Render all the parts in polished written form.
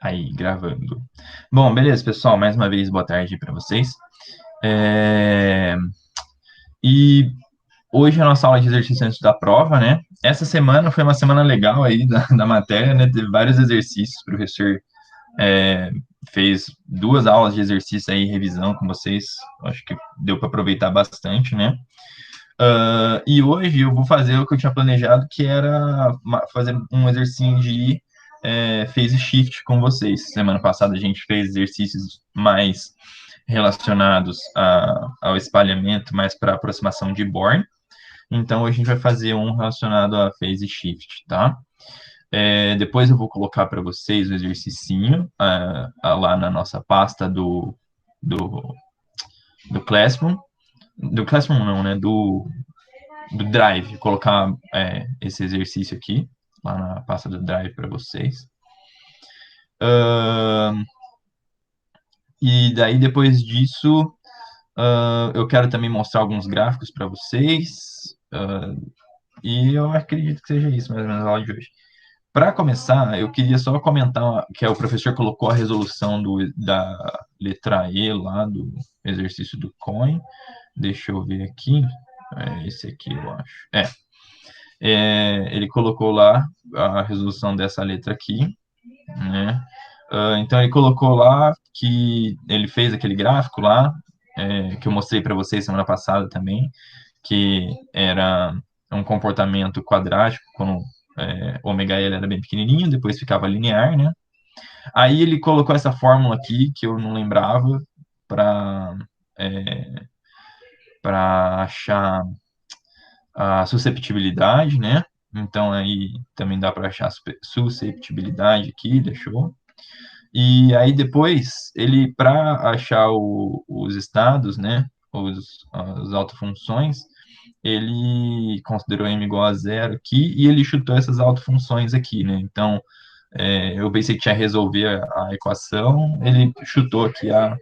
Aí, gravando. Bom, beleza, pessoal. Mais uma vez, boa tarde para vocês. É, E hoje é a nossa aula de exercício antes da prova, né? Essa semana foi uma semana legal aí da matéria, né? Teve vários exercícios. O professor é, fez duas aulas de exercício aí, revisão com vocês. Acho que deu para aproveitar bastante, né? E hoje eu vou fazer o que eu tinha planejado, que era fazer um exercício de phase shift com vocês. Semana passada a gente fez exercícios mais relacionados ao espalhamento, mais para aproximação de Born. Então hoje a gente vai fazer um relacionado a phase shift, tá? Depois eu vou colocar para vocês o exercicinho lá na nossa pasta do, do Classroom. Do Classroom não, né? Do Drive, colocar esse exercício aqui, lá na pasta do Drive para vocês. Uh, e daí, depois disso, eu quero também mostrar alguns gráficos para vocês. E eu acredito que seja isso, mais ou menos, a aula de hoje. Para começar, eu queria só comentar que o professor colocou a resolução da letra E lá do exercício do Coin. Deixa eu ver aqui. Esse aqui, eu acho. Ele colocou lá a resolução dessa letra aqui, né? Então ele colocou lá que ele fez aquele gráfico lá, que eu mostrei para vocês semana passada também, que era um comportamento quadrático, quando ômega L era bem pequenininho, depois ficava linear, né? Aí ele colocou essa fórmula aqui, que eu não lembrava, para para achar a susceptibilidade, né? Então aí também dá para achar susceptibilidade aqui, deixou. E aí depois ele para achar os estados, né? As autofunções, ele considerou m igual a zero aqui e ele chutou essas autofunções aqui, né? Então eu pensei que tinha resolver a equação, ele chutou aqui a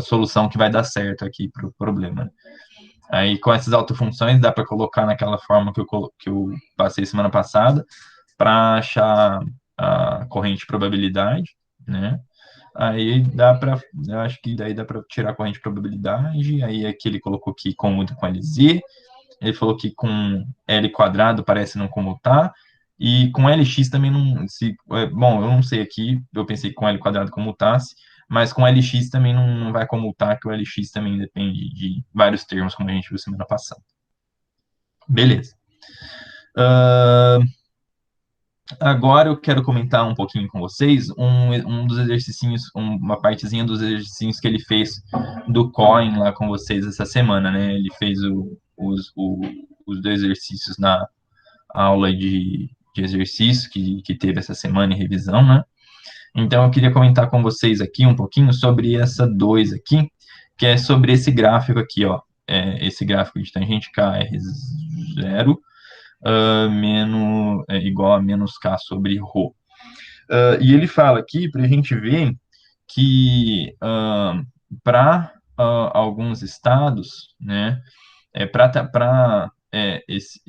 solução que vai dar certo aqui para o problema. Aí, com essas autofunções, dá para colocar naquela forma que eu passei semana passada, para achar a corrente de probabilidade, né? Aí dá para, eu acho que daí dá para tirar a corrente de probabilidade. Aí aqui ele colocou que comuta com LZ. Ele falou que com L quadrado parece não comutar. E com LX também não. Bom, eu não sei aqui, eu pensei que com L quadrado comutasse, mas com LX também não vai comutar, que o LX também depende de vários termos, como a gente viu semana passada. Beleza. Uh, Agora eu quero comentar um pouquinho com vocês um dos exercícios, uma partezinha dos exercícios que ele fez do Coin lá com vocês essa semana, né? Ele fez os dois exercícios na aula de exercício que teve essa semana em revisão, né? Então eu queria comentar com vocês aqui um pouquinho sobre essa 2 aqui, que é sobre esse gráfico aqui, ó. Esse gráfico de tangente KR0 igual a menos K sobre ρ. E ele fala aqui para a gente ver que para alguns estados, né, para esse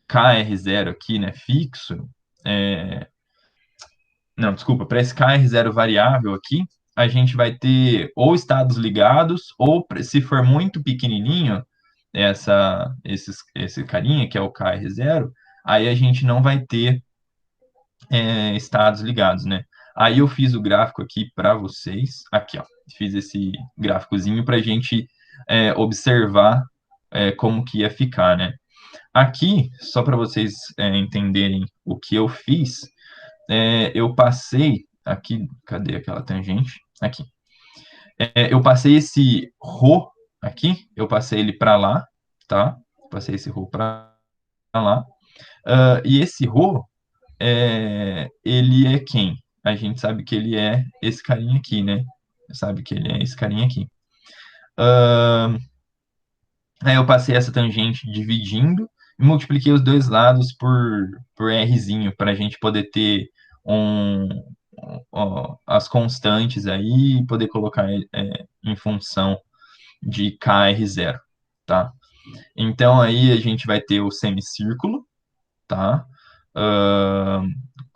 KR0 aqui, né, fixo, é, não, desculpa, para esse KR0 variável aqui, a gente vai ter ou estados ligados, ou se for muito pequenininho, esse carinha, que é o KR0, aí a gente não vai ter estados ligados, né? Aí eu fiz o gráfico aqui para vocês, aqui, ó, fiz esse gráficozinho para a gente observar como que ia ficar, né? Aqui, só para vocês entenderem o que eu fiz, eu passei aqui, cadê aquela tangente? Aqui. Eu passei esse ρ aqui, eu passei ele para lá, tá? Passei esse ρ para lá. E esse ρ, ele é quem? A gente sabe que ele é esse carinha aqui, né? Sabe que ele é esse carinha aqui. Aí eu passei essa tangente dividindo e multipliquei os dois lados por Rzinho, para a gente poder ter um, as constantes aí e poder colocar em função de KR0, tá? Então aí a gente vai ter o semicírculo, tá?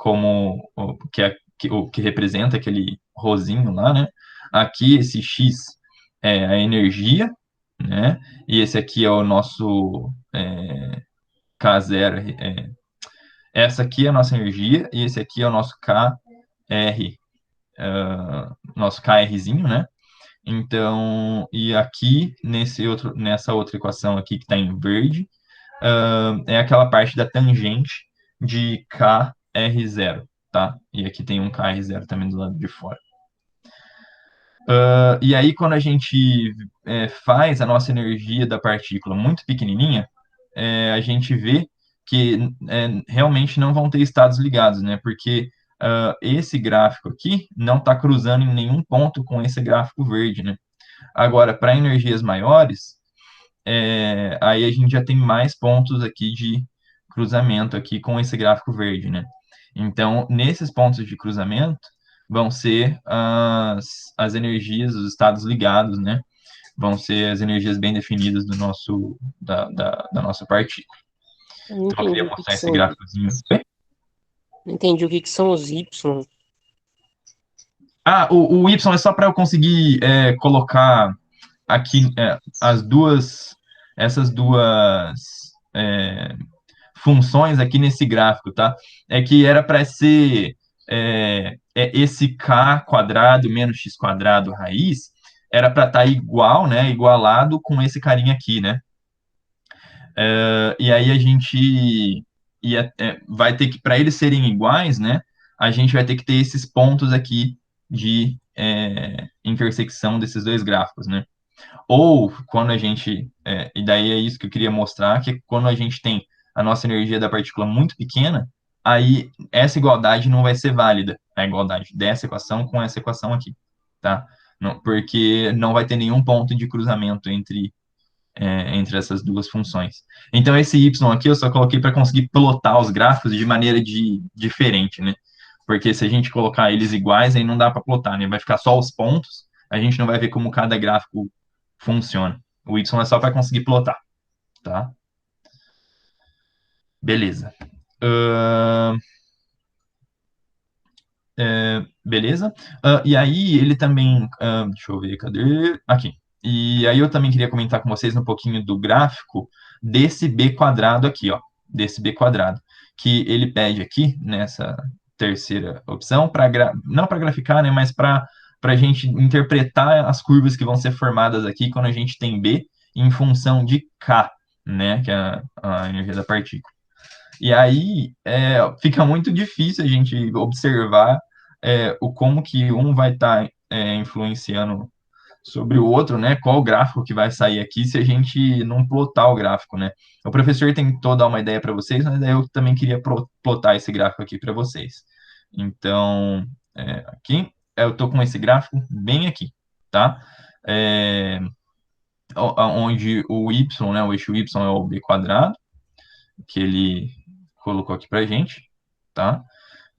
como o que representa aquele rosinho lá, né? Aqui esse X é a energia, né? E esse aqui é o nosso K0. Essa aqui é a nossa energia e esse aqui é o nosso KR, nosso KRzinho, né? Então, e aqui nessa outra equação aqui que está em verde, é aquela parte da tangente de KR0, tá? E aqui tem um KR0 também do lado de fora. E aí, quando a gente faz a nossa energia da partícula muito pequenininha, a gente vê que realmente não vão ter estados ligados, né? Porque esse gráfico aqui não está cruzando em nenhum ponto com esse gráfico verde, né? Agora, para energias maiores, aí a gente já tem mais pontos aqui de cruzamento aqui com esse gráfico verde, né? Então, nesses pontos de cruzamento vão ser as energias, os estados ligados, né? Vão ser as energias bem definidas da nossa partícula. Eu não Então, eu entendi queria o que que mostrar esse são, gráficozinho. não entendi o que que são os Y. O Y é só para eu conseguir colocar aqui essas duas funções aqui nesse gráfico, tá? É que era para ser esse k quadrado menos x quadrado raiz, era para estar igual, né? Igualado com esse carinha aqui, né? E aí a gente vai ter que, para eles serem iguais, né? A gente vai ter que ter esses pontos aqui de intersecção desses dois gráficos, né? Ou quando a gente, e daí é isso que eu queria mostrar, que quando a gente tem a nossa energia da partícula muito pequena, aí essa igualdade não vai ser válida, a igualdade dessa equação com essa equação aqui, tá? Não, porque não vai ter nenhum ponto de cruzamento entre essas duas funções. Então, esse y aqui eu só coloquei para conseguir plotar os gráficos de maneira diferente, né? Porque se a gente colocar eles iguais, aí não dá para plotar, né? Vai ficar só os pontos, a gente não vai ver como cada gráfico funciona. O y é só para conseguir plotar, tá? Beleza. Ahn, beleza. E aí ele também, deixa eu ver, cadê? Aqui. E aí eu também queria comentar com vocês um pouquinho do gráfico desse b quadrado aqui, ó, desse b quadrado, que ele pede aqui nessa terceira opção para não para graficar, né, mas para a gente interpretar as curvas que vão ser formadas aqui quando a gente tem b em função de k, né, que é a energia da partícula. E aí fica muito difícil a gente observar o como que um vai estar influenciando sobre o outro, né? Qual gráfico que vai sair aqui se a gente não plotar o gráfico, né? O professor tentou dar uma ideia para vocês, mas daí eu também queria plotar esse gráfico aqui para vocês. Então, aqui eu estou com esse gráfico bem aqui, tá? Onde o y, né? O eixo y é o b quadrado, que ele colocou aqui pra gente, tá?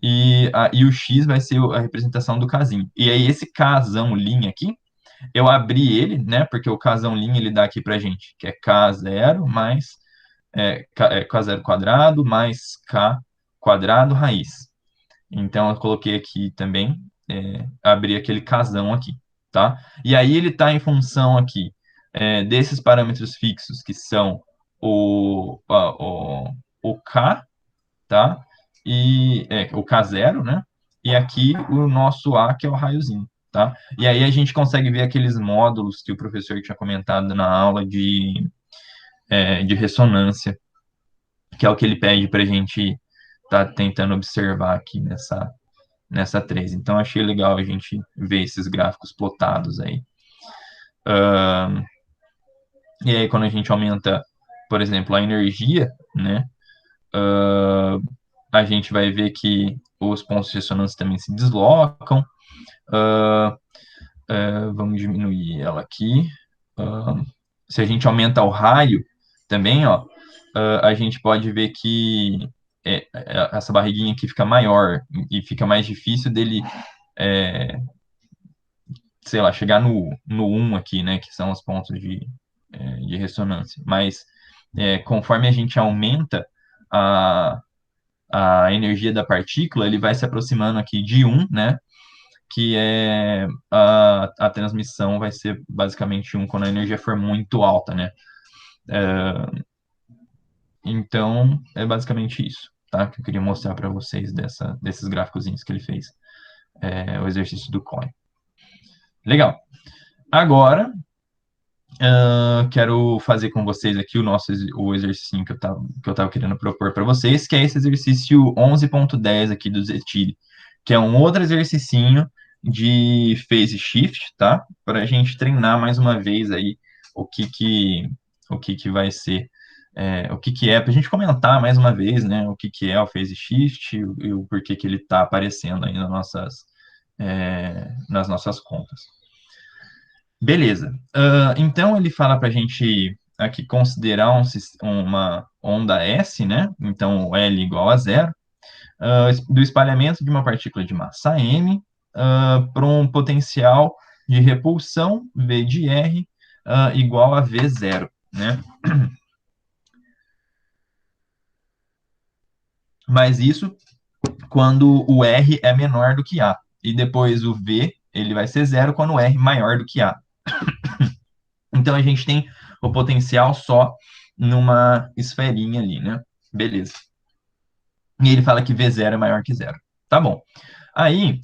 E o X vai ser a representação do casinho. E aí, esse casão linha aqui, eu abri ele, né? Porque o casão linha ele dá aqui pra gente, que é K0 mais K0 quadrado mais K quadrado raiz. Então, eu coloquei aqui também, abri aquele casão aqui, tá? E aí, ele tá em função aqui desses parâmetros fixos, que são o K, tá? E o K0, né? E aqui o nosso A, que é o raiozinho, tá? E aí a gente consegue ver aqueles módulos que o professor tinha comentado na aula de ressonância, que é o que ele pede para a gente estar tentando observar aqui nessa 3. Então, achei legal a gente ver esses gráficos plotados aí. E aí, quando a gente aumenta, por exemplo, a energia, né? A gente vai ver que os pontos de ressonância também se deslocam. Uh, vamos diminuir ela aqui. Se a gente aumenta o raio também, ó, a gente pode ver que essa barriguinha aqui fica maior e fica mais difícil dele, é, sei lá, chegar no 1 aqui, né, que são os pontos de ressonância. Mas conforme a gente aumenta a, a energia da partícula, ele vai se aproximando aqui de 1, né? Que é a transmissão vai ser basicamente 1 quando a energia for muito alta, né? Então, é basicamente isso, tá? Que eu queria mostrar para vocês desses gráficozinhos que ele fez, o exercício do Coin. Legal. Agora, quero fazer com vocês aqui o exercício que eu tava querendo propor para vocês, que é esse exercício 11.10 aqui do Zetiri, que é um outro exercicinho de phase shift, tá? Para a gente treinar mais uma vez aí o que vai ser, o que é, para a gente comentar mais uma vez, né? O que é o phase shift e o porquê que ele está aparecendo aí nas nossas contas. Beleza. Então, ele fala para a gente aqui considerar uma onda S, né? Então, o L igual a zero, do espalhamento de uma partícula de massa M para um potencial de repulsão, V de R, igual a V zero, né? Mas isso quando o R é menor do que A. E depois o V, ele vai ser zero quando o R é maior do que A. Então, a gente tem o potencial só numa esferinha ali, né? Beleza. E ele fala que V0 é maior que zero. Tá bom. Aí,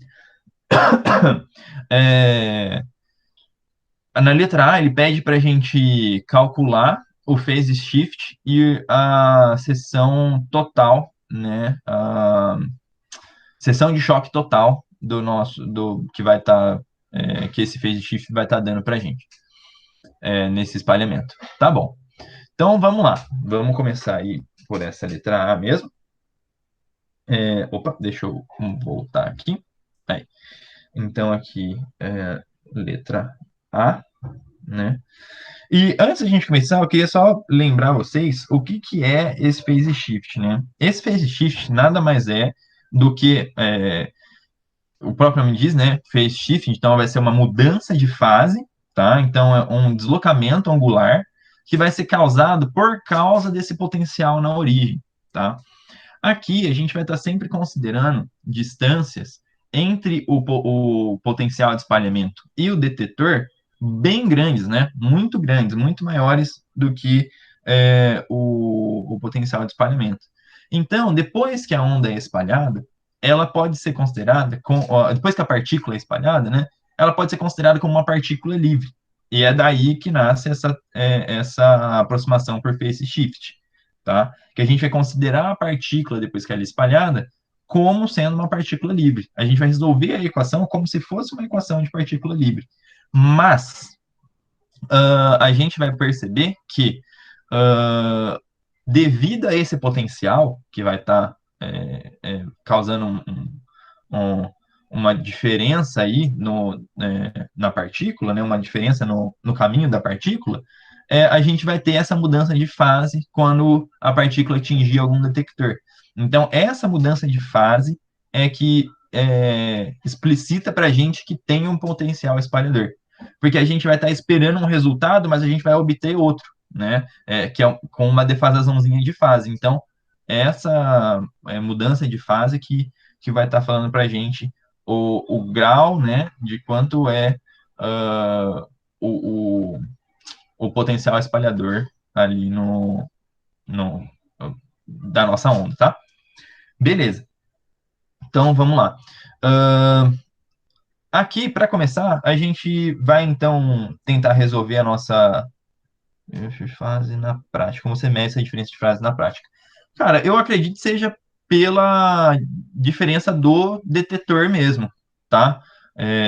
na letra A, ele pede para a gente calcular o phase shift e a seção total, né? A seção de choque total que vai estar, que esse phase shift vai estar dando para a gente nesse espalhamento. Tá bom. Então, vamos lá. Vamos começar aí por essa letra A mesmo. Opa, deixa eu voltar aqui. Aí. Então, aqui, letra A, né? E antes da gente começar, eu queria só lembrar vocês o que é esse phase shift, né? Esse phase shift nada mais é do que o próprio nome diz, né? Phase shift, então vai ser uma mudança de fase, tá? Então é um deslocamento angular que vai ser causado por causa desse potencial na origem, tá? Aqui a gente vai estar sempre considerando distâncias entre o potencial de espalhamento e o detetor bem grandes, né? Muito grandes, muito maiores do que o potencial de espalhamento. Então, depois que a onda é espalhada, ela pode ser considerada, depois que a partícula é espalhada, né? Ela pode ser considerada como uma partícula livre. E é daí que nasce essa aproximação por phase shift, tá? Que a gente vai considerar a partícula, depois que ela é espalhada, como sendo uma partícula livre. A gente vai resolver a equação como se fosse uma equação de partícula livre. Mas a gente vai perceber que, devido a esse potencial que vai estar causando uma diferença aí na partícula, né, uma diferença no caminho da partícula, a gente vai ter essa mudança de fase quando a partícula atingir algum detector. Então, essa mudança de fase é que explicita para a gente que tem um potencial espalhador. Porque a gente vai estar esperando um resultado, mas a gente vai obter outro, né? Que é com uma defasaçãozinha de fase. Então, essa mudança de fase que vai estar falando para a gente o grau, né, de quanto é o potencial espalhador ali da nossa onda, tá? Beleza. Então, vamos lá. Aqui, para começar, a gente vai, então, tentar resolver a nossa fase na prática. Como você mede essa diferença de fase na prática? Cara, eu acredito que seja pela diferença do detetor mesmo, tá?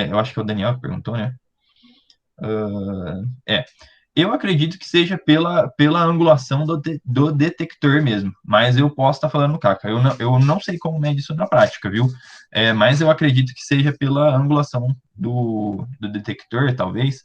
Eu acho que é o Daniel que perguntou, né? Eu acredito que seja pela angulação do detector mesmo, mas eu posso estar falando caca. Eu não sei como mede isso na prática, viu? Mas eu acredito que seja pela angulação do detector, talvez.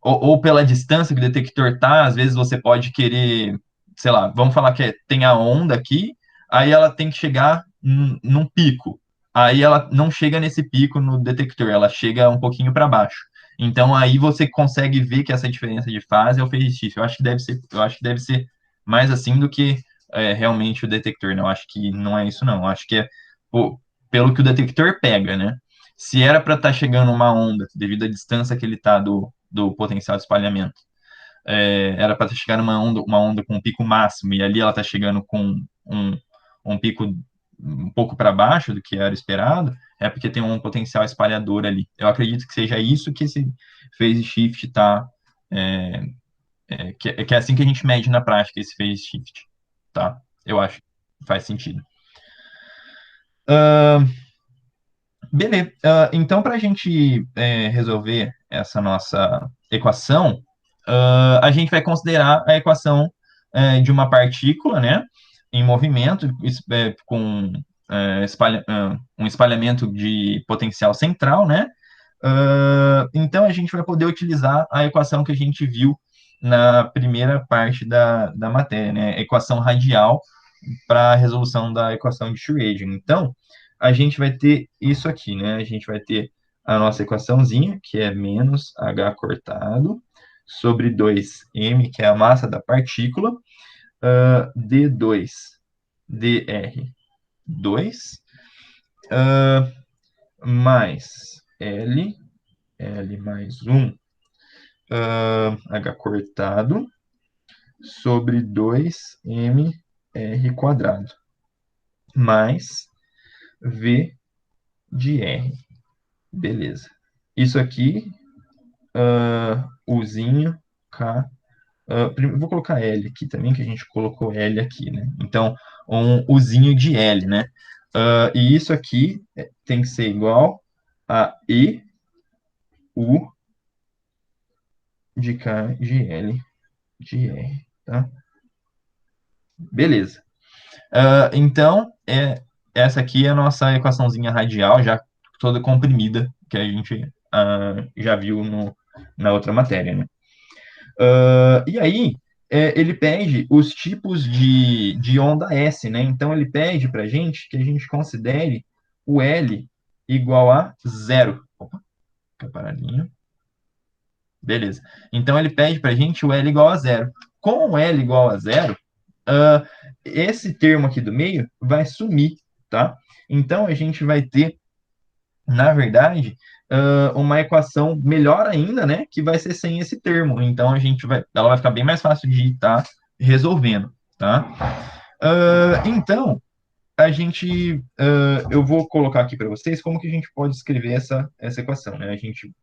Ou pela distância que o detector está, às vezes você pode querer, sei lá, vamos falar que tem a onda aqui, aí ela tem que chegar num pico. Aí ela não chega nesse pico no detector, ela chega um pouquinho para baixo. Então aí você consegue ver que essa diferença de fase é o phase shift. Eu acho que deve ser mais assim do que realmente o detector, não. Acho que não é isso, não. Acho que é pelo que o detector pega, né? Se era para estar chegando uma onda, devido à distância que ele está do potencial de espalhamento, era para estar chegando uma onda com um pico máximo, e ali ela está chegando com um pico um pouco para baixo do que era esperado, é porque tem um potencial espalhador ali. Eu acredito que seja isso que esse phase shift está. Que é assim que a gente mede na prática esse phase shift, tá? Eu acho que faz sentido. Beleza. Então, para a gente resolver essa nossa equação, a gente vai considerar a equação de uma partícula, né, em movimento, com um espalhamento de potencial central, né? Então, a gente vai poder utilizar a equação que a gente viu na primeira parte da matéria, né? A equação radial para a resolução da equação de Schrödinger. Então, a gente vai ter isso aqui, né? A gente vai ter a nossa equaçãozinha, que é menos h cortado, sobre 2m, que é a massa da partícula, d2 dr2, mais L mais 1, h cortado, sobre 2mr quadrado, mais V de R. Beleza. Isso aqui, Uzinho, K. Vou colocar L aqui também, que a gente colocou L aqui, né? Então, um Uzinho de L, né? E isso aqui tem que ser igual a E, U de K de L de R, tá? Beleza. Então, essa aqui é a nossa equaçãozinha radial, já toda comprimida, que a gente já viu na outra matéria, né? E aí, ele pede os tipos de onda S, né? Então, ele pede para a gente que a gente considere o L igual a zero. Opa, fica paradinho. Beleza. Então, ele pede para a gente o L igual a zero. Com o L igual a zero, esse termo aqui do meio vai sumir, tá? Então, a gente vai ter, na verdade, uma equação melhor ainda, né? Que vai ser sem esse termo. Então, ela vai ficar bem mais fácil de estar resolvendo, tá? Então, eu vou colocar aqui para vocês como que a gente pode escrever essa equação, né? A gente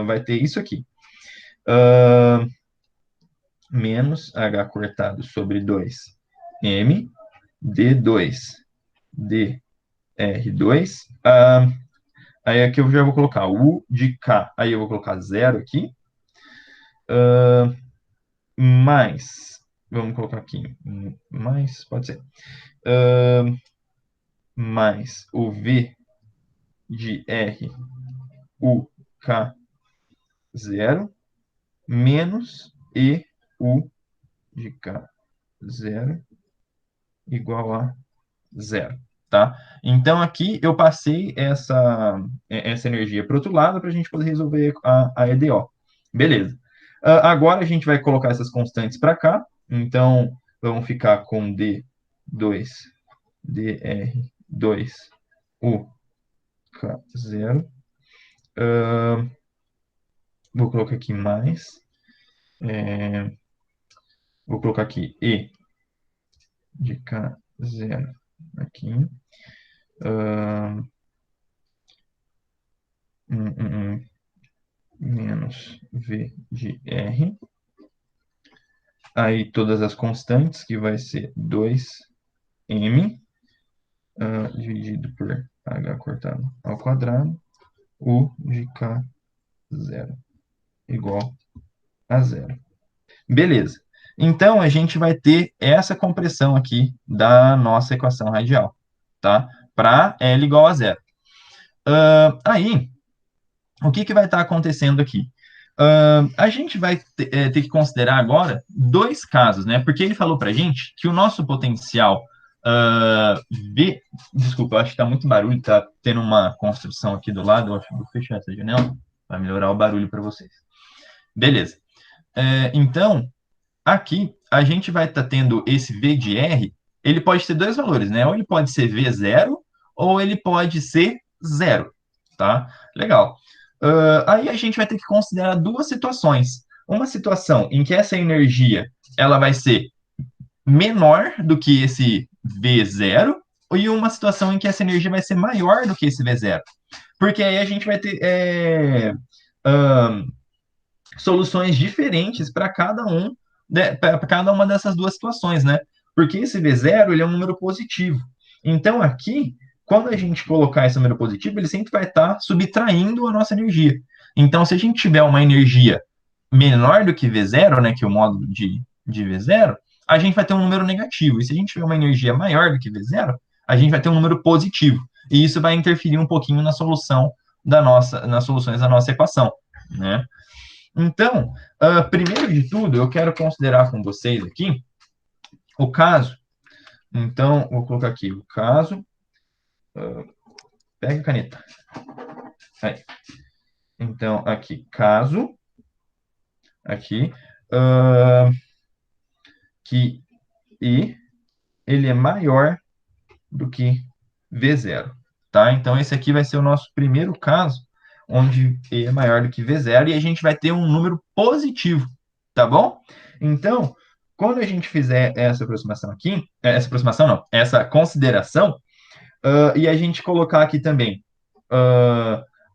vai ter isso aqui. Menos h cortado sobre 2m, d2, dr2. Aí aqui eu já vou colocar u de k, aí eu vou colocar zero aqui, mais, vamos colocar aqui, mais, pode ser, mais o v de r, u, k, zero, menos e u de k, zero, igual a zero, tá? Então, aqui eu passei essa energia para o outro lado para a gente poder resolver a EDO. Beleza. Agora a gente vai colocar essas constantes para cá. Então, vamos ficar com D2, DR2, U, K0. Vou colocar aqui mais. Vou colocar aqui E de K0 aqui. Menos V de R. Aí todas as constantes, que vai ser 2m dividido por h cortado ao quadrado, u de k zero igual a zero. Beleza. Então, a gente vai ter essa compressão aqui da nossa equação radial, tá? Para L igual a zero. Aí, o que vai estar acontecendo aqui? A gente vai ter que considerar agora dois casos, né? Porque ele falou para a gente que o nosso potencial V. Desculpa, eu acho que está muito barulho, está tendo uma construção aqui do lado. Eu acho que vou fechar essa janela para melhorar o barulho para vocês. Beleza. Então, aqui a gente vai estar tendo esse V de R ele pode ter dois valores, né? Ou ele pode ser V0, ou ele pode ser zero, tá? Legal. Aí a gente vai ter que considerar duas situações. Uma situação em que essa energia ela vai ser menor do que esse V0, e uma situação em que essa energia vai ser maior do que esse V0. Porque aí a gente vai ter ahn, soluções diferentes para cada para cada uma dessas duas situações, né? Porque esse V0 ele é um número positivo. Então aqui, quando a gente colocar esse número positivo, ele sempre vai estar subtraindo a nossa energia. Então, se a gente tiver uma energia menor do que V0, né, que é o módulo de V0, a gente vai ter um número negativo. E se a gente tiver uma energia maior do que V0, a gente vai ter um número positivo. E isso vai interferir um pouquinho na solução nas soluções da nossa equação, né? Então, primeiro de tudo, eu quero considerar com vocês aqui o caso. Então, vou colocar aqui o caso. Pega a caneta. Aí. Então, aqui, caso. Aqui. Que E ele é maior do que V0. Tá? Então, esse aqui vai ser o nosso primeiro caso, onde E é maior do que V0, e a gente vai ter um número positivo. Tá bom? Então, quando a gente fizer essa aproximação aqui, essa aproximação não, essa consideração, e a gente colocar aqui também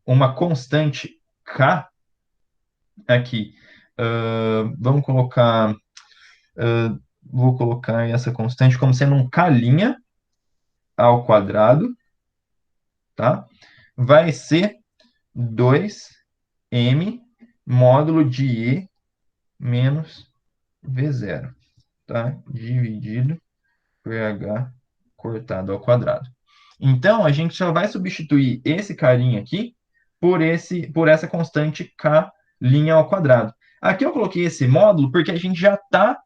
uma constante K, aqui, vamos colocar, vou colocar essa constante como sendo um K' ao quadrado, tá? Vai ser 2m módulo de E menos V0, tá? Dividido por H cortado ao quadrado. Então, a gente só vai substituir esse carinha aqui por essa constante K' ao quadrado. Aqui eu coloquei esse módulo porque a gente já está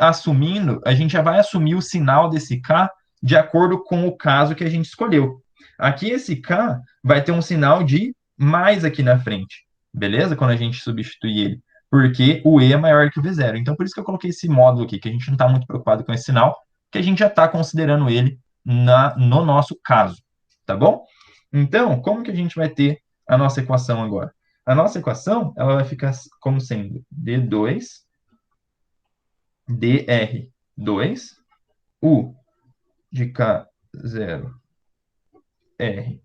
assumindo, a gente já vai assumir o sinal desse K de acordo com o caso que a gente escolheu. Aqui esse K vai ter um sinal de mais aqui na frente, beleza? Quando a gente substituir ele, porque o E é maior que o V0. Então, por isso que eu coloquei esse módulo aqui, que a gente não está muito preocupado com esse sinal, que a gente já está considerando ele no nosso caso, tá bom? Então, como que a gente vai ter a nossa equação agora? A nossa equação, ela vai ficar como sendo D2, DR2, U de K0, R,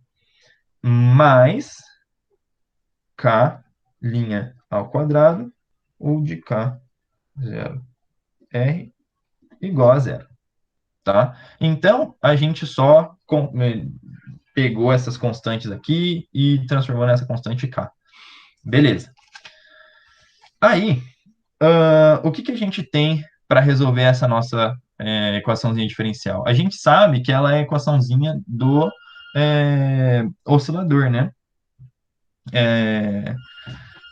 mais K' ao quadrado, U de K0, R, igual a zero, tá? Então, a gente só pegou essas constantes aqui e transformou nessa constante K. Beleza. Aí, o que a gente tem para resolver essa nossa equaçãozinha diferencial? A gente sabe que ela é a equaçãozinha do oscilador, né?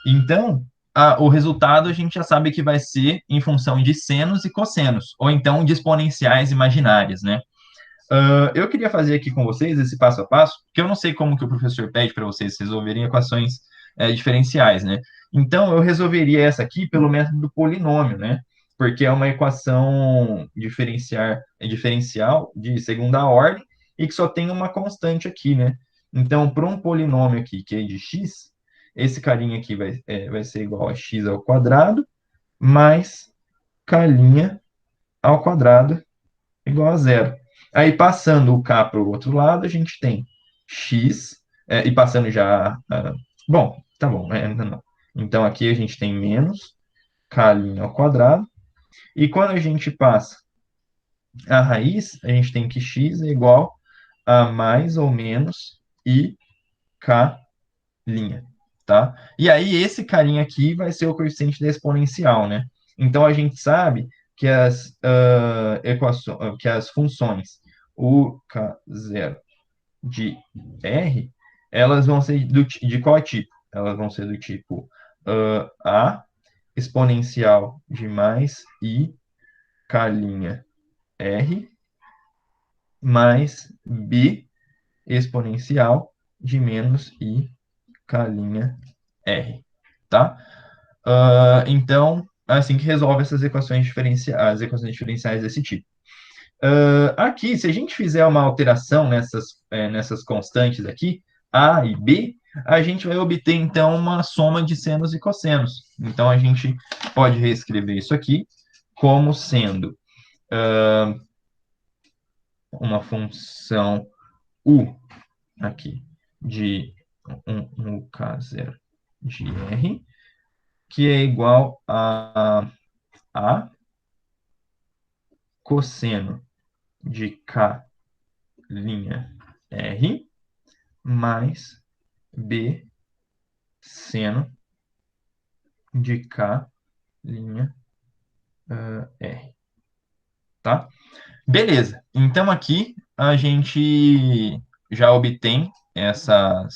Então, o resultado a gente já sabe que vai ser em função de senos e cossenos, ou então de exponenciais imaginárias, né? Eu queria fazer aqui com vocês esse passo a passo, porque eu não sei como que o professor pede para vocês resolverem equações diferenciais, né? Então, eu resolveria essa aqui pelo método do polinômio, né? Porque é uma equação diferencial de segunda ordem e que só tem uma constante aqui, né? Então, para um polinômio aqui que é de x, esse carinha aqui vai ser igual a x ao quadrado mais k' ao quadrado igual a zero. Aí, passando o k para o outro lado, a gente tem x, e passando já... bom, tá bom, ainda não. Então, aqui a gente tem menos k' ao quadrado. E quando a gente passa a raiz, a gente tem que x é igual a mais ou menos i k', tá? E aí, esse carinha aqui vai ser o coeficiente da exponencial, né? Então, a gente sabe que que as funções u k0 de R, elas vão ser de qual tipo? Elas vão ser do tipo A exponencial de mais I k' R mais B exponencial de menos I k' R, tá? Então, assim que resolve essas equações diferenciais desse tipo. Aqui, se a gente fizer uma alteração nessas constantes aqui, A e B, a gente vai obter, então, uma soma de senos e cossenos. Então, a gente pode reescrever isso aqui como sendo uma função U aqui de um K0 de R, que é igual a cosseno de K' R mais B seno de K' R. Tá? Beleza. Então, aqui a gente já obtém essa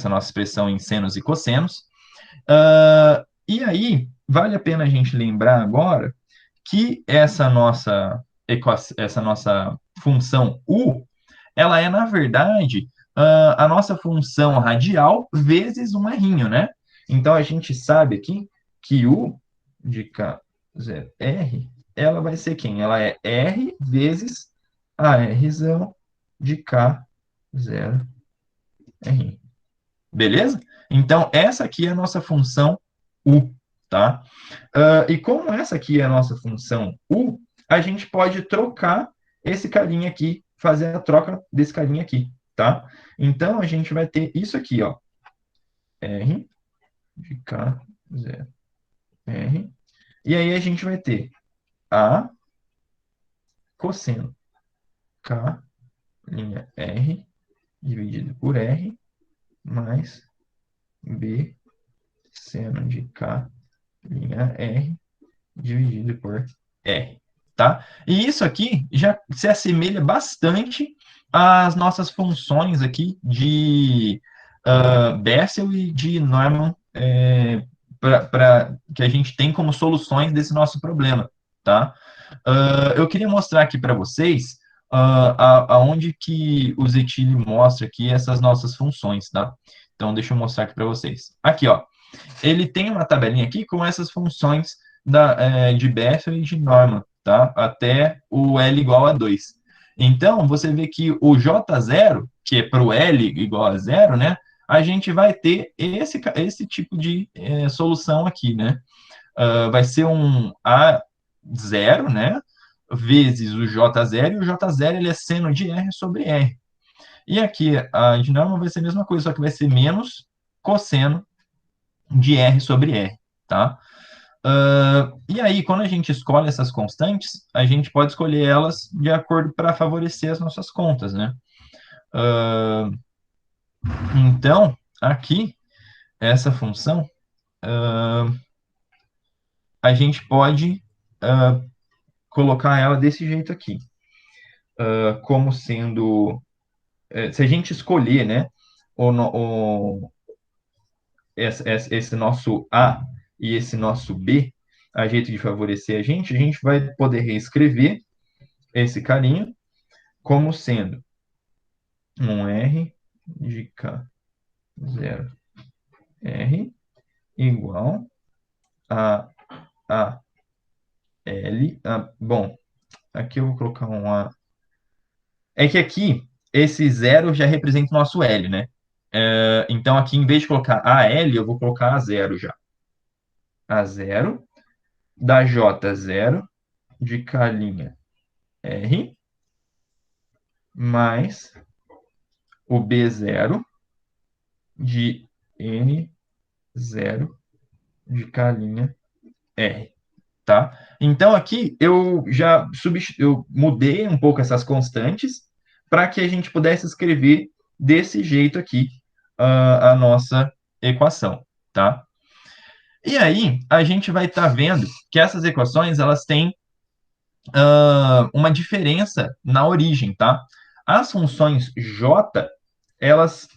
nossa expressão em senos e cossenos. E aí, vale a pena a gente lembrar agora que essa nossa função U, ela é, na verdade, a nossa função radial vezes um errinho, né? Então, a gente sabe aqui que U de K0R, ela vai ser quem? Ela é R vezes a Rzão de K0R. Beleza? Então, essa aqui é a nossa função U, tá? E como essa aqui é a nossa função U, a gente pode trocar esse carinha aqui, fazer a troca desse carinha aqui, tá? Então, a gente vai ter isso aqui, ó. R de K0, R. E aí, a gente vai ter A cosseno K' R dividido por R mais B seno de K' R dividido por R, tá? E isso aqui já se assemelha bastante às nossas funções aqui de Bessel e de Neumann, que a gente tem como soluções desse nosso problema, tá? Eu queria mostrar aqui para vocês aonde que o Zethily mostra aqui essas nossas funções, tá? Então, deixa eu mostrar aqui para vocês. Aqui, ó, ele tem uma tabelinha aqui com essas funções de Bessel e de Neumann, tá? Até o L igual a 2. Então, você vê que o J0, que é para o L igual a 0, né? A gente vai ter esse tipo de solução aqui, né? Vai ser um A0, né? Vezes o J0, e o J0 ele é seno de R sobre R. E aqui a de Neumann vai ser a mesma coisa, só que vai ser menos cosseno de R sobre R, tá? E aí, quando a gente escolhe essas constantes, a gente pode escolher elas de acordo para favorecer as nossas contas, né? Então, aqui, essa função, a gente pode colocar ela desse jeito aqui, como sendo, se a gente escolher, né, esse nosso A e esse nosso B, a jeito de favorecer a gente vai poder reescrever esse carinha como sendo um R de K0 R igual a L. Bom, aqui eu vou colocar um A. É que aqui, esse zero já representa o nosso L, né? Então, aqui, em vez de colocar AL, eu vou colocar A0 já. A0 da J0 de K' R mais o B0 de N0 de K' R, tá? Então, aqui eu mudei um pouco essas constantes para que a gente pudesse escrever desse jeito aqui a nossa equação, tá? E aí, a gente vai estar vendo que essas equações, elas têm uma diferença na origem, tá? As funções j, elas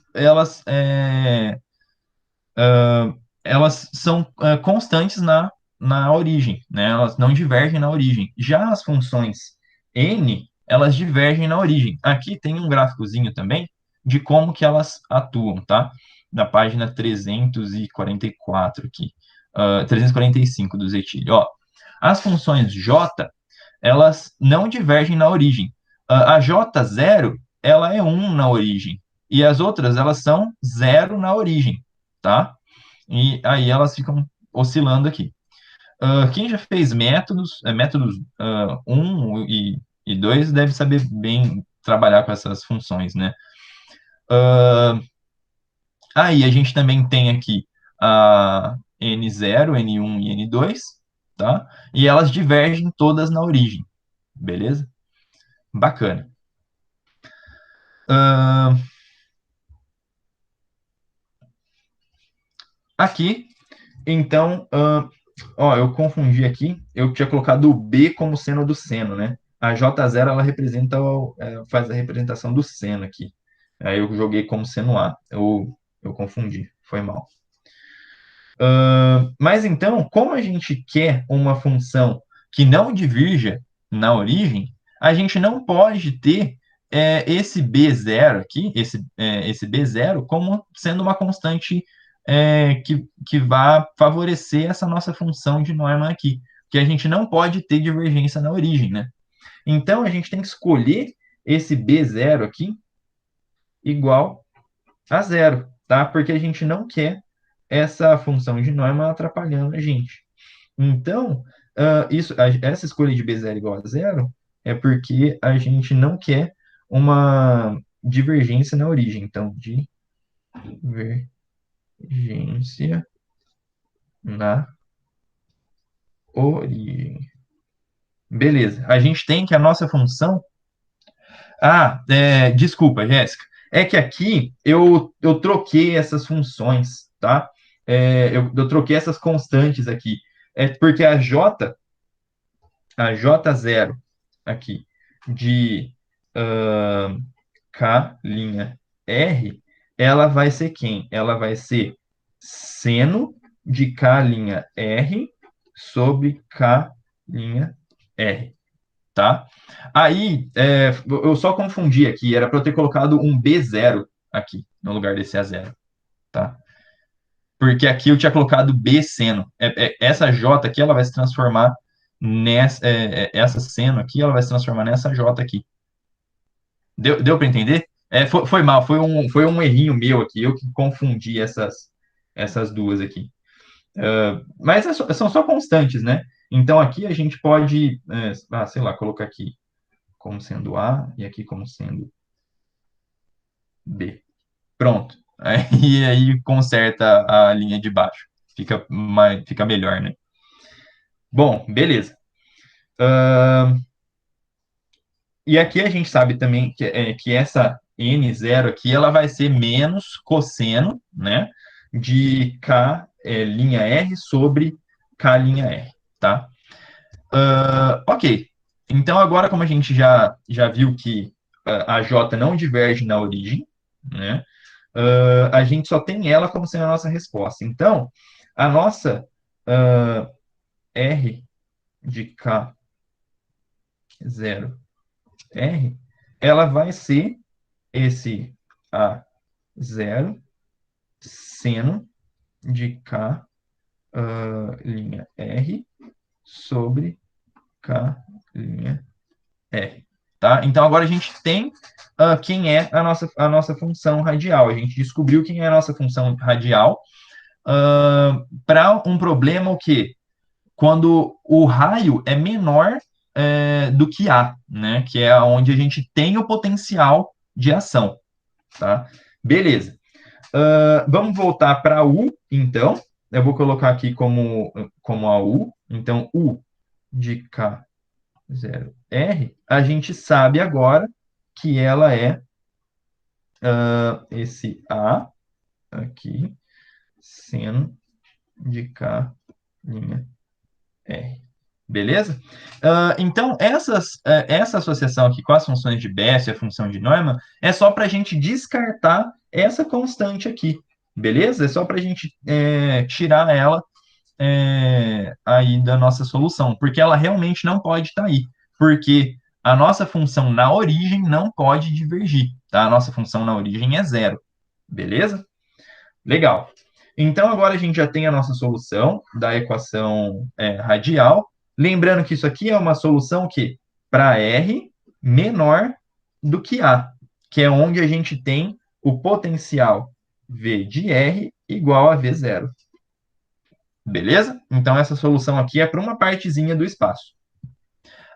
são constantes na origem, né? Elas não divergem na origem. Já as funções n, elas divergem na origem. Aqui tem um gráficozinho também de como que elas atuam, tá? Na página 344 aqui, 345 do Zethily. Ó, as funções j, elas não divergem na origem. A J0, ela é 1 na origem, e as outras, elas são 0 na origem, tá? E aí elas ficam oscilando aqui. Quem já fez métodos 1 e 2 deve saber bem trabalhar com essas funções, né? Aí a gente também tem aqui a N0, N1 e N2, tá? E elas divergem todas na origem, beleza? Bacana. Aqui, então, ó, eu confundi aqui, eu tinha colocado o B como seno do seno, né? A J0, ela representa, faz a representação do seno aqui. Aí eu joguei como seno A, eu confundi, foi mal. Mas então, como a gente quer uma função que não divirja na origem, a gente não pode ter esse B0 aqui, esse B0, como sendo uma constante que vá favorecer essa nossa função de Neumann aqui, que a gente não pode ter divergência na origem, né? Então, a gente tem que escolher esse B0 aqui igual a zero, tá? Porque a gente não quer essa função de Neumann atrapalhando a gente. Então, essa escolha de B0 igual a zero é porque a gente não quer uma divergência na origem. Então, divergência na origem. Beleza. A gente tem que a nossa função. Desculpa, Jéssica. É que aqui eu troquei essas funções, tá? Eu troquei essas constantes aqui. É porque a J0 aqui de K'(R), ela vai ser quem? Ela vai ser seno de K'R sobre K'R, tá? Aí, eu só confundi aqui, era para eu ter colocado um B0 aqui, no lugar desse A0, tá? Porque aqui eu tinha colocado B seno. Essa J aqui, ela vai se transformar essa seno aqui, ela vai se transformar nessa J aqui. Deu para entender? Foi mal, foi um errinho meu aqui, eu que confundi essas duas aqui. Mas são só constantes, né? Então aqui a gente pode, sei lá, colocar aqui como sendo A e aqui como sendo B. Pronto. Aí conserta a linha de baixo. Fica melhor, né? Bom, beleza. E aqui a gente sabe também que essa N0 aqui, ela vai ser menos cosseno, né? De K linha R sobre K linha R, tá? Ok. Então, agora, como a gente já viu que a J não diverge na origem, né? A gente só tem ela como sendo a nossa resposta. Então, a nossa R de K0R, ela vai ser esse A0 seno de K linha R sobre K linha R. Tá? Então, agora a gente tem quem é a nossa função radial. A gente descobriu quem é a nossa função radial para um problema o quê? Quando o raio é menor do que A, né? Que é onde a gente tem o potencial de ação. Tá? Beleza. Vamos voltar para U, então. Eu vou colocar aqui como a U. Então, U de K0R, a gente sabe agora que ela é esse A aqui, seno de K linha R. Beleza? Então, essa associação aqui com as funções de Bess e a função de Neumann é só para a gente descartar essa constante aqui. Beleza? É só para a gente tirar ela aí da nossa solução, porque ela realmente não pode estar aí, porque a nossa função na origem não pode divergir, tá? A nossa função na origem é zero. Beleza? Legal. Então, agora a gente já tem a nossa solução da equação radial. Lembrando que isso aqui é uma solução que para R menor do que A, que é onde a gente tem o potencial V de R igual a V0. Beleza? Então, essa solução aqui é para uma partezinha do espaço.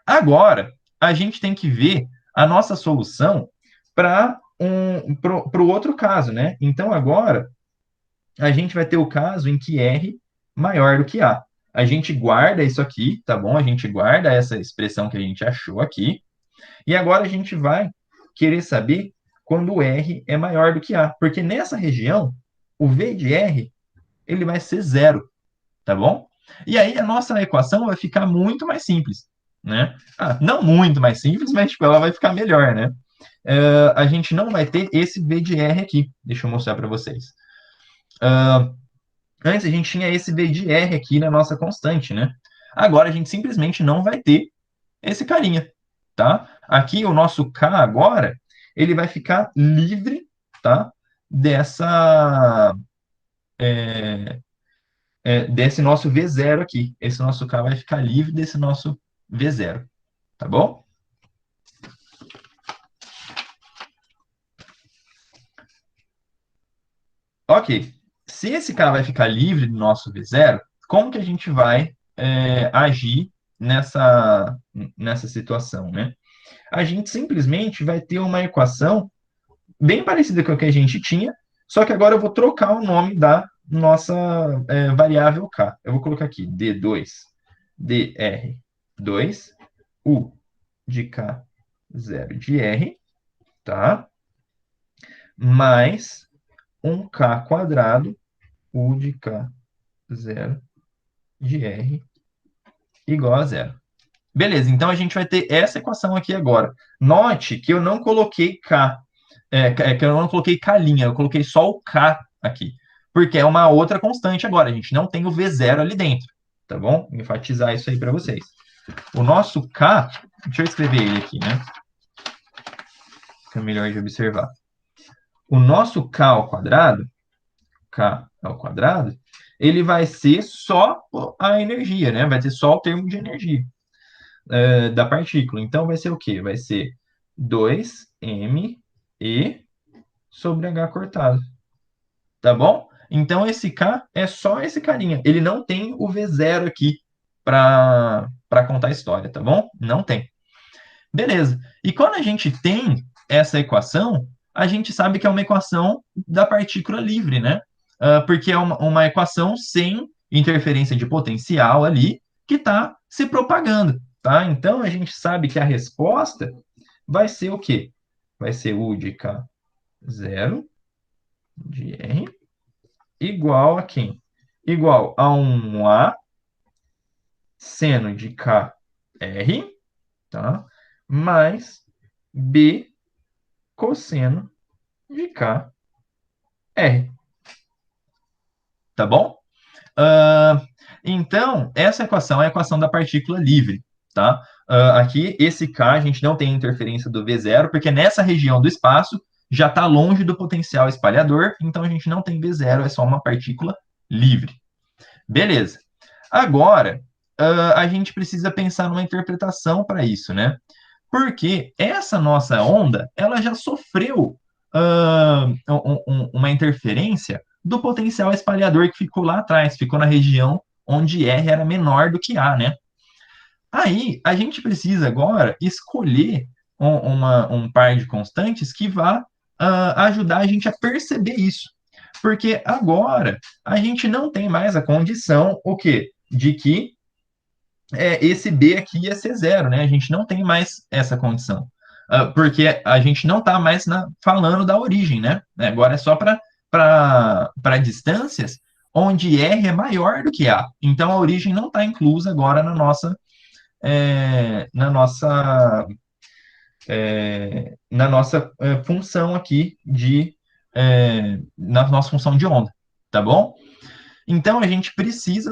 Agora, a gente tem que ver a nossa solução para o outro caso, né? Então, agora, a gente vai ter o caso em que R maior do que A. A gente guarda isso aqui, tá bom? A gente guarda essa expressão que a gente achou aqui. E agora a gente vai querer saber quando o R é maior do que A. Porque nessa região, o V de R, ele vai ser zero, tá bom? E aí a nossa equação vai ficar muito mais simples, né? Não muito mais simples, mas tipo, ela vai ficar melhor, né? A gente não vai ter esse V de R aqui. Deixa eu mostrar para vocês. Antes a gente tinha esse V de R aqui na nossa constante, né? Agora a gente simplesmente não vai ter esse carinha, tá? Aqui o nosso K agora, ele vai ficar livre, tá? Desse nosso V0 aqui. Esse nosso K vai ficar livre desse nosso V0, tá bom? Ok. Se esse K vai ficar livre do nosso V0, como que a gente vai agir nessa situação, né? A gente simplesmente vai ter uma equação bem parecida com a que a gente tinha, só que agora eu vou trocar o nome da nossa variável K. Eu vou colocar aqui D2, DR2, U de K, 0 de R, tá? Mais um K quadrado, U de K, 0 de R, igual a zero. Beleza, então a gente vai ter essa equação aqui agora. Note que eu não coloquei K, que eu não coloquei K', eu coloquei só o K aqui, porque é uma outra constante agora, a gente não tem o V0 ali dentro, tá bom? Vou enfatizar isso aí para vocês. O nosso K, deixa eu escrever ele aqui, né? Fica melhor de observar. O nosso K ao quadrado, ele vai ser só a energia, né? Vai ser só o termo de energia da partícula. Então, vai ser o quê? Vai ser 2m e sobre h cortado. Tá bom? Então, esse K é só esse carinha. Ele não tem o V0 aqui para contar a história, tá bom? Não tem. Beleza. E quando a gente tem essa equação, a gente sabe que é uma equação da partícula livre, né? Porque é uma equação sem interferência de potencial ali que está se propagando, tá? Então, a gente sabe que a resposta vai ser o quê? Vai ser U de K 0 de R igual a quem? Igual a um A seno de KR, tá? Mais B cosseno de KR. Tá bom? Então, essa equação é a equação da partícula livre, tá? Aqui, esse K, a gente não tem interferência do V0, porque nessa região do espaço já está longe do potencial espalhador, então a gente não tem V0, é só uma partícula livre. Beleza. Agora, a gente precisa pensar numa interpretação para isso, né? Porque essa nossa onda, ela já sofreu uma interferência do potencial espalhador que ficou lá atrás, ficou na região onde R era menor do que A, né? Aí, a gente precisa agora escolher um par de constantes que vá ajudar a gente a perceber isso. Porque agora a gente não tem mais a condição, o quê? De que esse B aqui ia ser zero, né? A gente não tem mais essa condição. Porque a gente não está mais falando da origem, né? Agora é só para distâncias onde R é maior do que A. Então a origem não está inclusa agora na nossa função aqui na nossa função de onda, tá bom? Então a gente precisa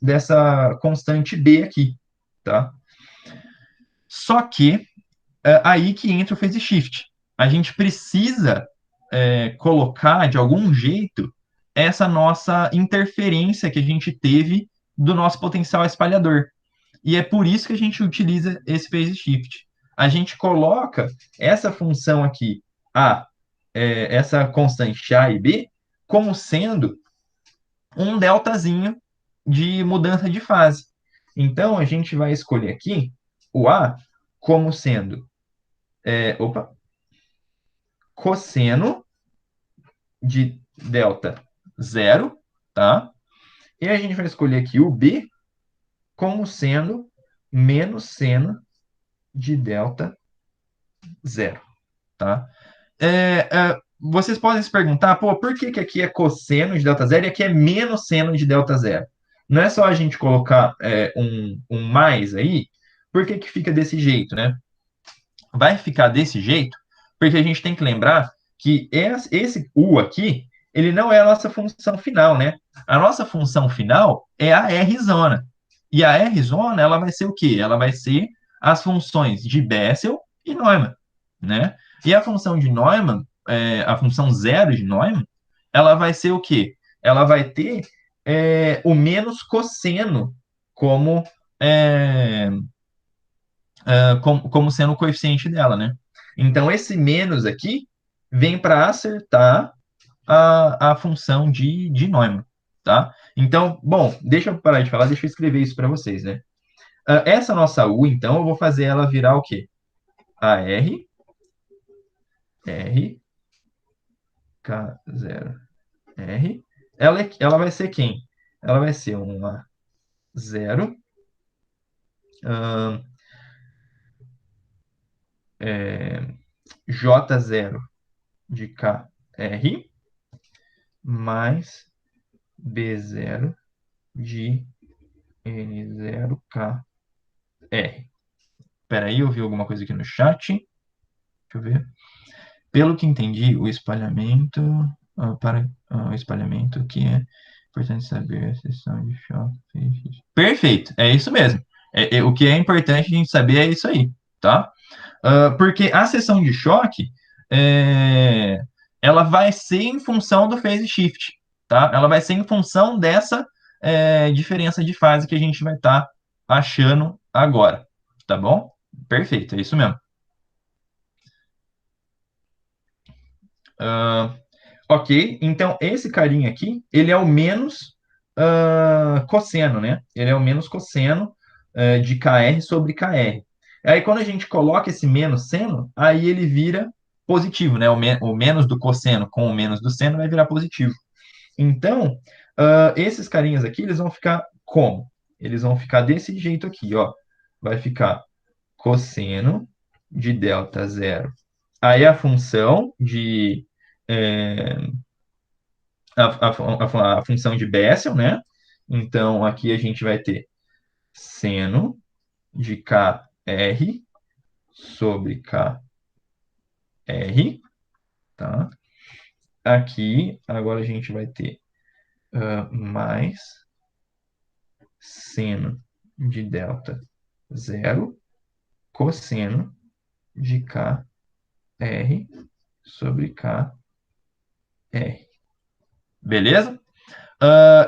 dessa constante B aqui, tá? Só que aí que entra o phase shift. A gente precisa colocar de algum jeito essa nossa interferência que a gente teve do nosso potencial espalhador. e é por isso que a gente utiliza esse phase shift. A gente coloca essa função aqui, essa constante A e B, como sendo um deltazinho de mudança de fase. Então, a gente vai escolher aqui o A como sendo, cosseno de delta zero, tá? E a gente vai escolher aqui o B como sendo menos seno de delta zero, tá? Vocês podem se perguntar, pô, por que que aqui é cosseno de delta zero e aqui é menos seno de delta zero? Não é só a gente colocar um mais aí, por que que fica desse jeito, né? Vai ficar desse jeito porque a gente tem que lembrar que esse U aqui, ele não é a nossa função final, né? A nossa função final é a R-zona. E a R-zona, ela vai ser o quê? Ela vai ser as funções de Bessel e Neumann, né? E a função de Neumann, a função zero de Neumann, ela vai ser o quê? Ela vai ter o menos cosseno como, é, como sendo o coeficiente dela, né? Então, esse menos aqui vem para acertar a função de Neumann, tá? Então, bom, deixa eu parar de falar, deixa eu escrever isso para vocês, né? Essa nossa U, então, eu vou fazer ela virar o quê? AR, R, K0, R. Ela vai ser quem? Ela vai ser uma 0, J0 de KR, mais B0 de N0KR. Espera aí, eu vi alguma coisa aqui no chat. Deixa eu ver. Pelo que entendi, o espalhamento para o espalhamento que é importante saber a seção de choque. Perfeito, é isso mesmo. O que é importante a gente saber é isso aí, tá? Porque a seção de choque é, ela vai ser em função do phase shift, tá? Ela vai ser em função dessa diferença de fase que a gente vai estar achando agora, tá bom? Perfeito, é isso mesmo. Ok, então esse carinha aqui, ele é o menos cosseno, né? Ele é o menos cosseno de KR sobre KR. Aí quando a gente coloca esse menos seno, aí ele vira positivo, né? O menos do cosseno com o menos do seno vai virar positivo. Então, esses carinhas aqui, eles vão ficar como? Eles vão ficar desse jeito aqui, ó. Vai ficar cosseno de delta zero. Aí a função de é, a função de Bessel, né? Então, aqui a gente vai ter seno de KR sobre KR, tá? Aqui, agora a gente vai ter mais seno de delta zero cosseno de KR sobre KR. Beleza?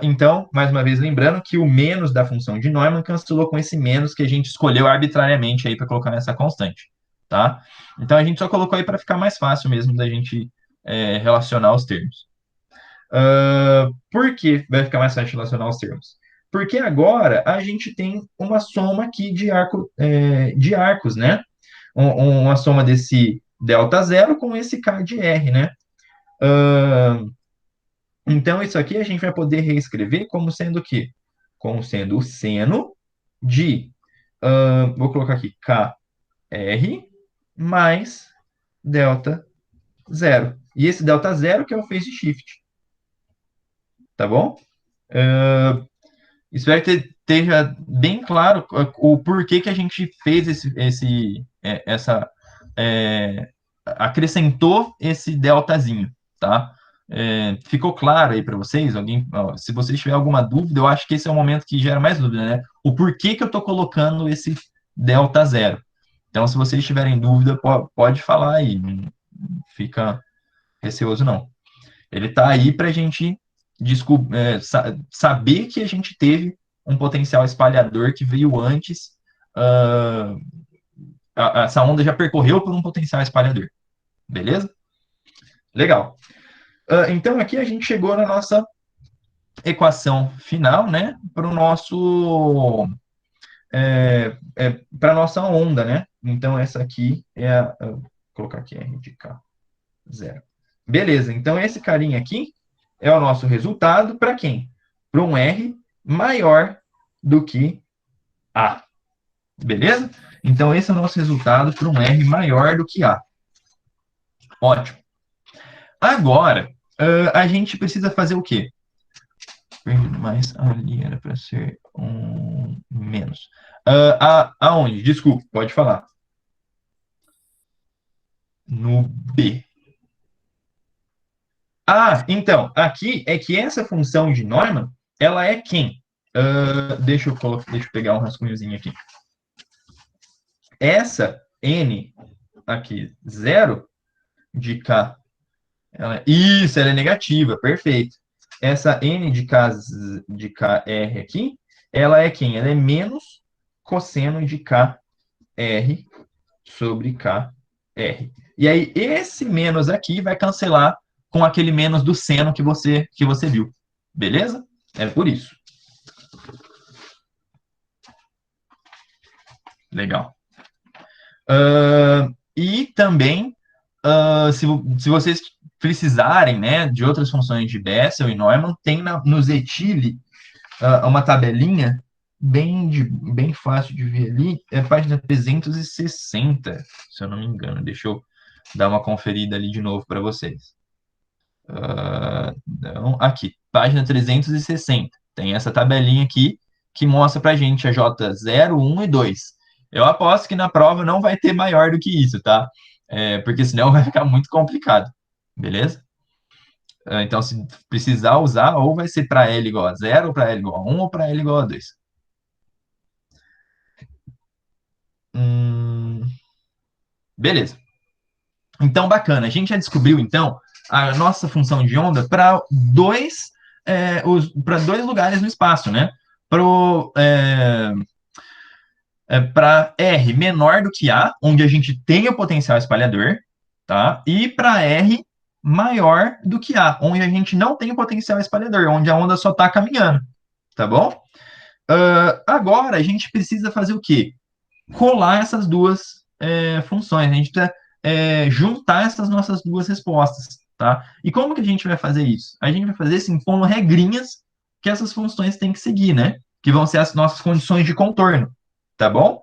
Então, mais uma vez, lembrando que o menos da função de Neumann cancelou com esse menos que a gente escolheu arbitrariamente aí para colocar nessa constante, tá? Então, a gente só colocou aí para ficar mais fácil mesmo da gente relacionar os termos. Por que vai ficar mais fácil relacionar os termos? Porque agora a gente tem uma soma aqui de arcos, né? Uma soma desse delta zero com esse K de R, né? Então, isso aqui a gente vai poder reescrever como sendo o quê? Como sendo o seno de, vou colocar aqui, KR mais delta zero. E esse delta zero que é o phase shift. Tá bom? Espero que esteja bem claro o porquê que a gente fez acrescentou esse deltazinho, tá? Ficou claro aí para vocês? Se vocês tiverem alguma dúvida, eu acho que esse é o momento que gera mais dúvida, né? O porquê que eu estou colocando esse delta zero. Então, se vocês tiverem dúvida, pode falar aí, não fica receoso, não. Ele está aí para a gente saber que a gente teve um potencial espalhador que veio antes, uh, essa onda já percorreu por um potencial espalhador. Beleza? Legal. Então, aqui a gente chegou na nossa equação final, né? Para o nosso... para a nossa onda, né? Então, essa aqui é a... Vou colocar aqui R de K, 0. Beleza, então esse carinha aqui é o nosso resultado para quem? Para um R maior do que A. Beleza? Então, esse é o nosso resultado para um R maior do que A. Ótimo. Agora, a gente precisa fazer o quê? Mas ali era para ser um menos. Aonde? Desculpa, pode falar. No B. Então, aqui é que essa função de Neumann, ela é quem? Deixa eu pegar um rascunhozinho aqui. Essa N aqui, 0 de K, isso, ela é negativa, perfeito. Essa N de KR aqui, ela é quem? Ela é menos cosseno de KR sobre KR. E aí, esse menos aqui vai cancelar com aquele menos do seno que você viu. Beleza? É por isso. Legal. E também, se vocês precisarem, né, de outras funções de Bessel e Neumann, tem no Zetile uma tabelinha bem fácil de ver ali, é a página 360, se eu não me engano. Deixa eu dar uma conferida ali de novo para vocês. Não, aqui, página 360. Tem essa tabelinha aqui que mostra para a gente a J0, 1 e 2. Eu aposto que na prova não vai ter maior do que isso, tá? Porque senão vai ficar muito complicado. Beleza? Então, se precisar usar, ou vai ser para L igual a 0, ou para L igual a 1, ou para L igual a 2. Beleza. Então, bacana. A gente já descobriu, então, a nossa função de onda para dois lugares no espaço, né? Para R menor do que A, onde a gente tem o potencial espalhador, tá? E para R maior do que A, onde a gente não tem o potencial espalhador, onde a onda só está caminhando, tá bom? Agora, a gente precisa fazer o quê? Colar essas duas funções. A gente precisa juntar essas nossas duas respostas, tá? E como que a gente vai fazer isso? A gente vai fazer isso impondo regrinhas que essas funções têm que seguir, né? Que vão ser as nossas condições de contorno, tá bom?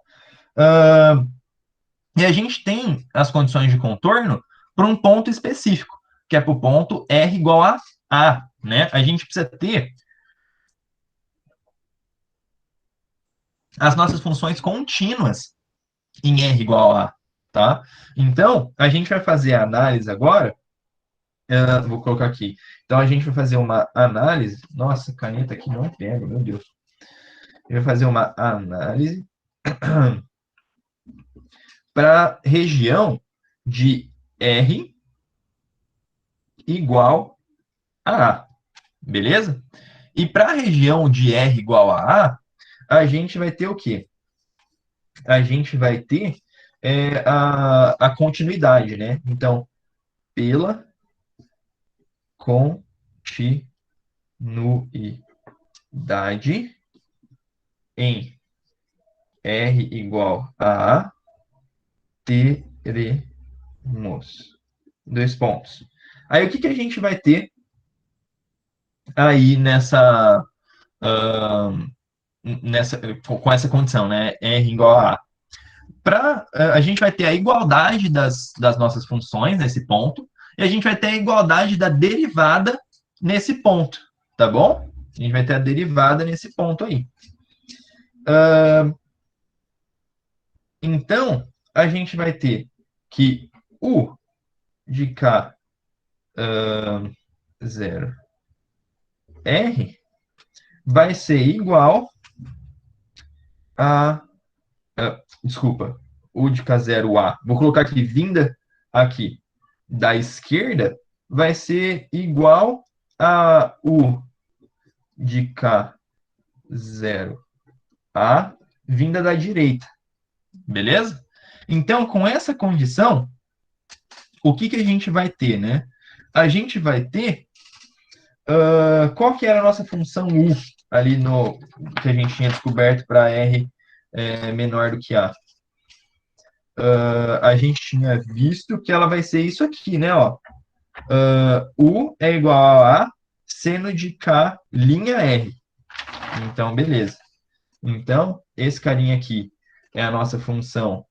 E a gente tem as condições de contorno para um ponto específico, que é para o ponto R igual a A, né? A gente precisa ter as nossas funções contínuas em R igual a A, tá? Então, a gente vai fazer a análise agora, vou colocar aqui. Então, a gente vai fazer uma análise, nossa, caneta aqui não pega, meu Deus. A gente vai fazer uma análise para a região de R igual a A, beleza? E para a região de R igual a A, a gente vai ter o quê? A gente vai ter a continuidade, né? Então, pela continuidade em R igual a A, teremos dois pontos. Aí, o que a gente vai ter aí com essa condição, né? R igual a A. A gente vai ter a igualdade das nossas funções nesse ponto, e a gente vai ter a igualdade da derivada nesse ponto, tá bom? A gente vai ter a derivada nesse ponto aí. Então, a gente vai ter que U de K 0 R vai ser igual a... desculpa, U de K0A. Vou colocar aqui, vinda aqui da esquerda, vai ser igual a U de 0A vinda da direita. Beleza? Então, com essa condição, o que a gente vai ter, né? A gente vai ter qual que era a nossa função U ali no que a gente tinha descoberto para R menor do que A. A gente tinha visto que ela vai ser isso aqui, né? Ó. U é igual a seno de K linha R. Então, beleza. Então, esse carinha aqui é a nossa função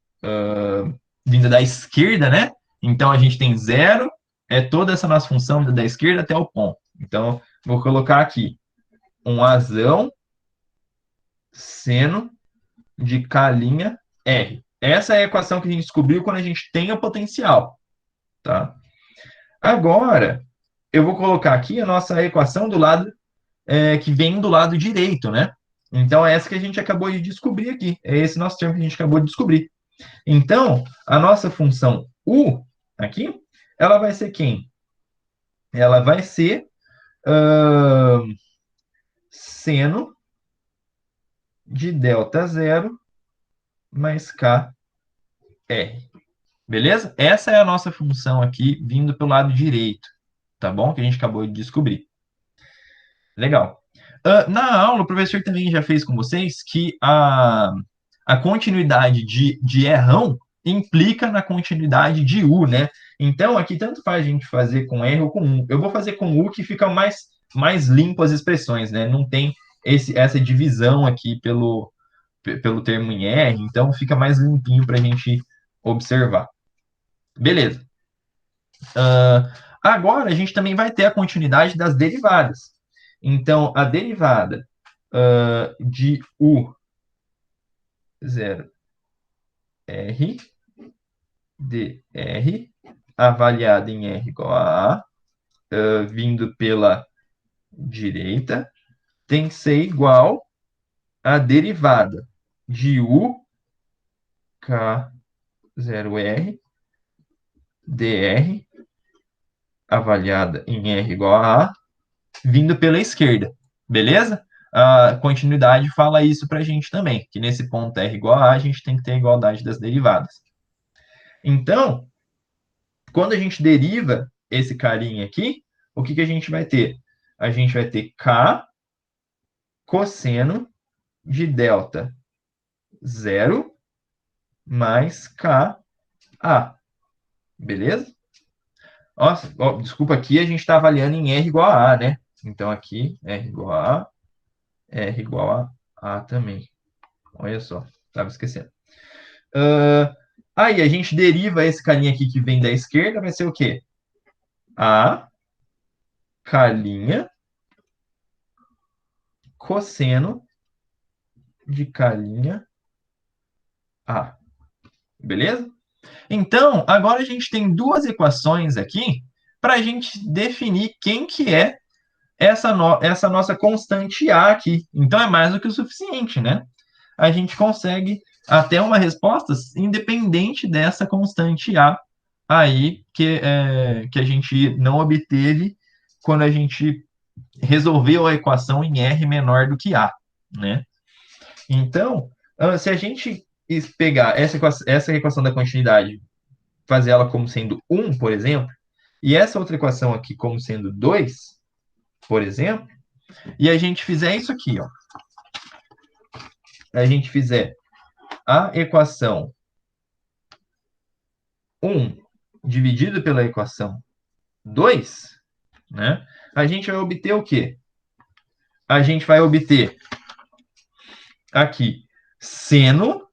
vinda da esquerda, né? Então, a gente tem zero, é toda essa nossa função da esquerda até o ponto. Então, vou colocar aqui um Azão seno de K' R. Essa é a equação que a gente descobriu quando a gente tem o potencial, tá? Agora, eu vou colocar aqui a nossa equação do lado que vem do lado direito, né? Então, é essa que a gente acabou de descobrir aqui. É esse nosso termo que a gente acabou de descobrir. Então, a nossa função U aqui, ela vai ser quem? Ela vai ser seno de delta zero mais KR. Beleza? Essa é a nossa função aqui, vindo pelo lado direito, tá bom? Que a gente acabou de descobrir. Legal. Na aula, o professor também já fez com vocês que a continuidade de errão implica na continuidade de U, né? Então, aqui tanto faz a gente fazer com R ou com U. Eu vou fazer com U que fica mais limpo as expressões, né? Não tem essa divisão aqui pelo termo em R, então fica mais limpinho para a gente observar. Beleza. Agora, a gente também vai ter a continuidade das derivadas. Então, a derivada de U0R dr, avaliada em R igual a A, vindo pela direita, tem que ser igual à derivada de U K0R dr, avaliada em R igual a A, vindo pela esquerda, beleza? A continuidade fala isso para a gente também, que nesse ponto R igual a A, a gente tem que ter a igualdade das derivadas. Então, quando a gente deriva esse carinha aqui, o que a gente vai ter? A gente vai ter K cosseno de delta zero mais KA. Beleza? Desculpa, aqui a gente está avaliando em R igual a A, né? Então, aqui, R igual a A, R igual a A também. Olha só, estava esquecendo. Aí, a gente deriva esse carinha aqui que vem da esquerda, vai ser o quê? A K' cosseno de K' A. Beleza? Então, agora a gente tem duas equações aqui para a gente definir quem que é essa nossa constante A aqui. Então, é mais do que o suficiente, né? A gente consegue até uma resposta independente dessa constante A aí que a gente não obteve quando a gente resolveu a equação em R menor do que A, né? Então, se a gente pegar essa equação da continuidade, fazer ela como sendo 1, por exemplo, e essa outra equação aqui como sendo 2, por exemplo, e a gente fizer isso aqui, ó. A gente fizer a equação 1 dividido pela equação 2, né? A gente vai obter o quê? A gente vai obter aqui seno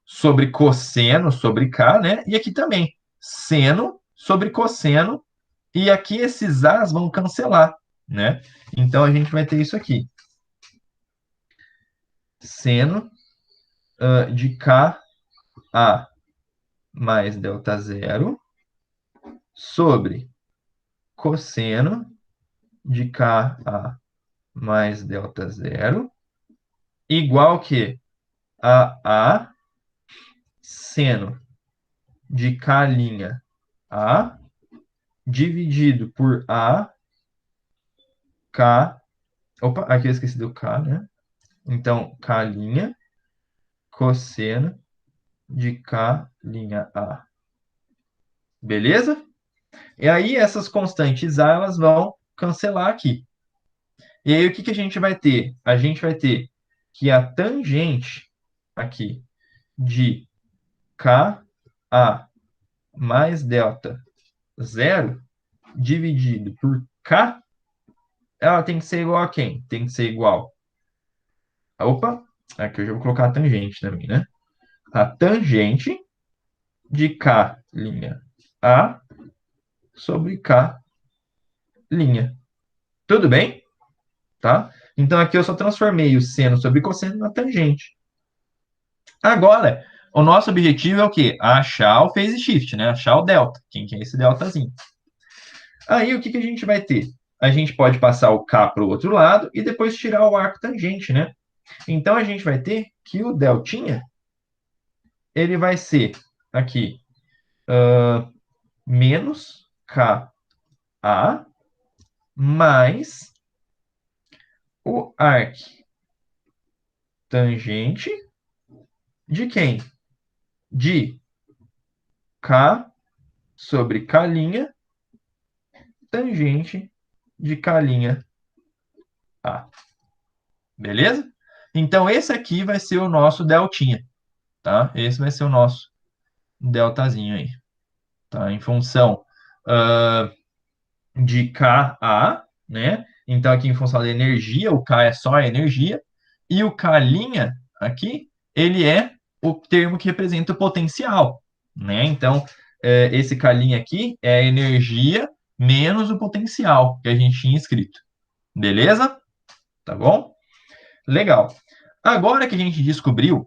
sobre cosseno sobre K, né? E aqui também, seno sobre cosseno, e aqui esses A's vão cancelar, né? Então, a gente vai ter isso aqui. Seno de KA mais delta zero sobre cosseno de KA mais delta zero igual que a seno de K' A dividido por A, K. Opa, aqui eu esqueci do K, né? Então, K' cosseno de K'A. Beleza? E aí, essas constantes A, elas vão cancelar aqui. E aí, o que que a gente vai ter? A gente vai ter que a tangente aqui de Ka mais delta zero dividido por K, ela tem que ser igual a quem? Tem que ser igual. Opa, aqui eu já vou colocar a tangente também, né? A tangente de K' A sobre K'. Tudo bem? Tá? Então aqui eu só transformei o seno sobre cosseno na tangente. Agora, o nosso objetivo é o quê? Achar o phase shift, né? Achar o delta. Quem que é esse deltazinho? Aí o que que a gente vai ter? A gente pode passar o K para o outro lado e depois tirar o arco tangente, né? Então a gente vai ter que o deltinha, ele vai ser aqui menos Ka mais o arc tangente de quem? De K sobre K' tangente de K' A. Beleza? Então, esse aqui vai ser o nosso deltinha, tá? Esse vai ser o nosso deltazinho aí, tá? Em função de Ka, né? Então, aqui em função da energia, o K é só a energia, e o K' aqui, ele é o termo que representa o potencial, né? Então, esse K' aqui é a energia menos o potencial que a gente tinha escrito. Beleza? Tá bom? Legal. Agora que a gente descobriu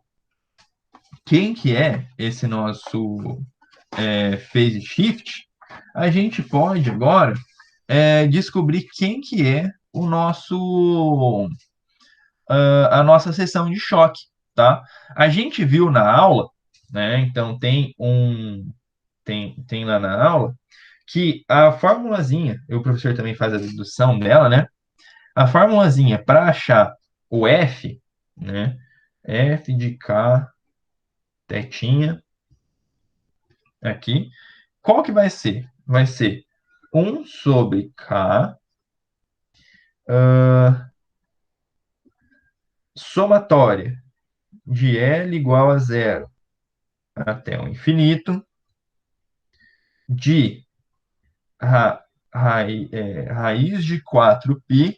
quem que é esse nosso phase shift, a gente pode agora descobrir quem que é o nosso a nossa seção de choque, tá? A gente viu na aula, né? Então tem lá na aula que a formulazinha, o professor também faz a dedução dela, né? A formulazinha para achar o F, né? F de K tetinha aqui. Qual que vai ser? Vai ser 1 sobre K somatória de L igual a zero até o infinito de raiz de 4π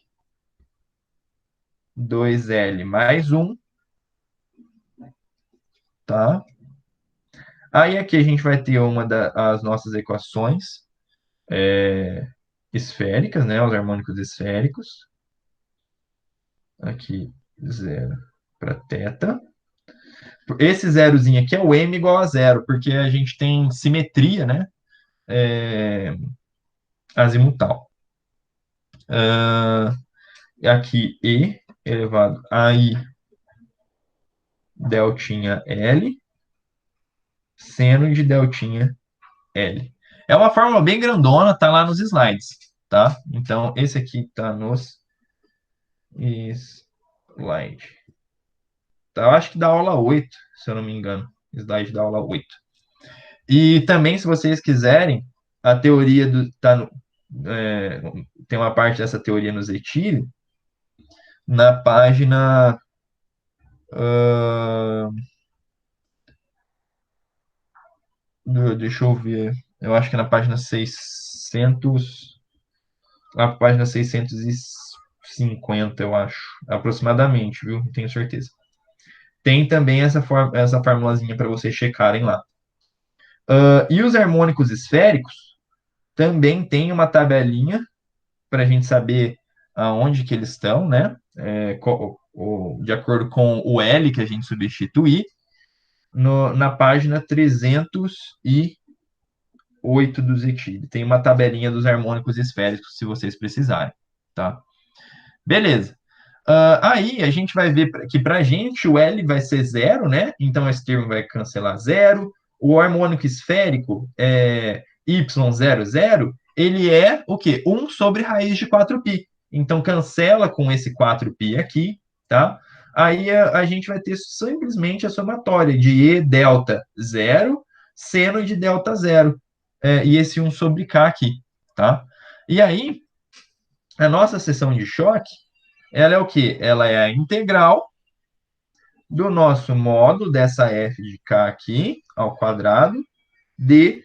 2L mais 1, tá? Aí aqui a gente vai ter uma das nossas equações esféricas, né? Os harmônicos esféricos. Aqui, zero para θ. Esse zerozinho aqui é o m igual a zero, porque a gente tem simetria, né? Azimutal. Aqui, e elevado a i deltinha L, seno de deltinha L. É uma fórmula bem grandona, tá lá nos slides, tá? Então, esse aqui tá nos slides. Tá, eu acho que da aula 8, se eu não me engano. Slide da aula 8. E também, se vocês quiserem, a teoria do... tem uma parte dessa teoria no Zetilho, na página... deixa eu ver. Eu acho que na página 600... A página 650, eu acho. Aproximadamente, viu? Não tenho certeza. Tem também essa formulazinha para vocês checarem lá. E os harmônicos esféricos também tem uma tabelinha para a gente saber aonde que eles estão, né? De acordo com o L que a gente substituir, na página 308 do Zetilho. Tem uma tabelinha dos harmônicos esféricos, se vocês precisarem, tá? Beleza. Aí a gente vai ver que para a gente o L vai ser zero, né? Então esse termo vai cancelar zero. O harmônico esférico y00, ele é o quê? 1 sobre raiz de 4π. Então cancela com esse 4π aqui, tá? aí a gente vai ter simplesmente a somatória de E delta zero, seno de delta zero, e esse 1 sobre K aqui, tá? E aí, a nossa seção de choque, ela é o quê? Ela é a integral do nosso módulo dessa f de k aqui, ao quadrado, de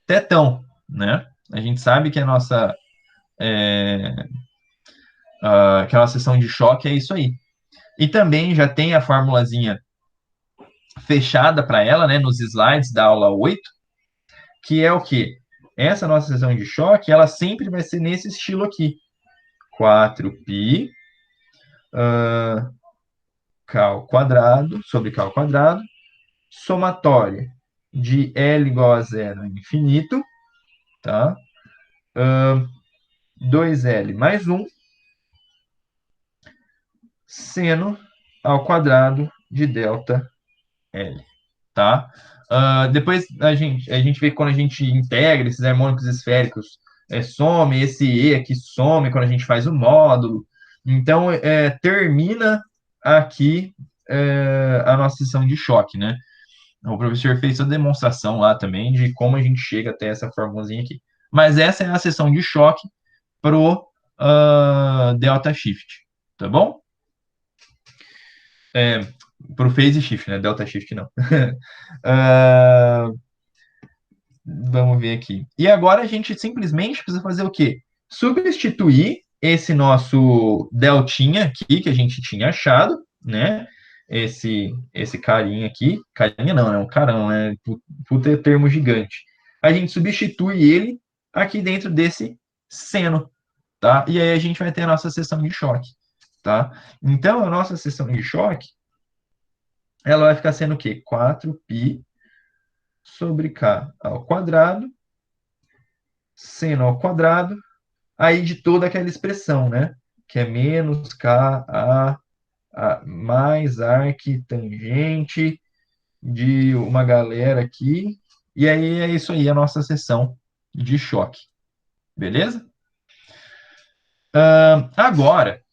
tetão, né? A gente sabe que que a nossa seção de choque é isso aí. E também já tem a formulazinha fechada para ela, né, nos slides da aula 8, que é o quê? Essa nossa seção de choque, ela sempre vai ser nesse estilo aqui. 4π k ao quadrado sobre k ao quadrado, somatória de L igual a zero infinito, tá? 2L mais 1, seno ao quadrado de delta L, tá? Depois a gente vê que quando a gente integra esses harmônicos esféricos, some, esse E aqui some quando a gente faz o módulo. Então, termina aqui a nossa sessão de choque, né? O professor fez a demonstração lá também de como a gente chega até essa formulazinha aqui. Mas essa é a sessão de choque pro delta shift, tá bom? Pro phase shift, né? Delta shift não. Vamos ver aqui. E agora a gente simplesmente precisa fazer o quê? Substituir esse nosso deltinha aqui que a gente tinha achado, né? Esse carinha aqui. Carinha não, é um carão, né? Puta termo gigante. A gente substitui ele aqui dentro desse seno, tá? E aí a gente vai ter a nossa seção de choque, tá? Então, a nossa seção de choque, ela vai ficar sendo o quê? 4π sobre k ao quadrado, seno ao quadrado, aí de toda aquela expressão, né? Que é menos k a mais arquitangente de uma galera aqui. E aí é isso aí, a nossa seção de choque. Beleza? Agora,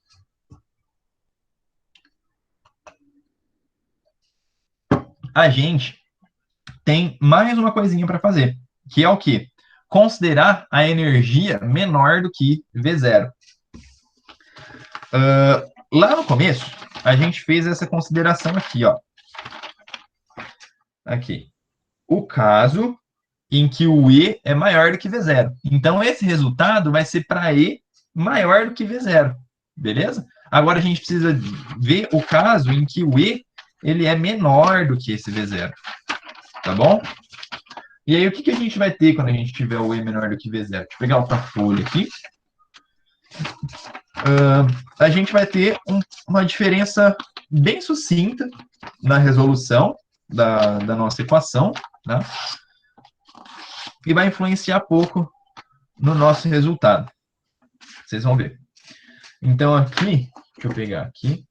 a gente tem mais uma coisinha para fazer, que é o quê? Considerar a energia menor do que V0. Lá no começo, a gente fez essa consideração aqui, ó. Aqui. O caso em que o E é maior do que V0. Então, esse resultado vai ser para E maior do que V0. Beleza? Agora, a gente precisa ver o caso em que o E ele é menor do que esse V0. Tá bom? E aí, o que a gente vai ter quando a gente tiver o E menor do que V0? Deixa eu pegar outra folha aqui. A gente vai ter uma diferença bem sucinta na resolução da nossa equação, né? E vai influenciar pouco no nosso resultado. Vocês vão ver. Então, aqui, deixa eu pegar aqui,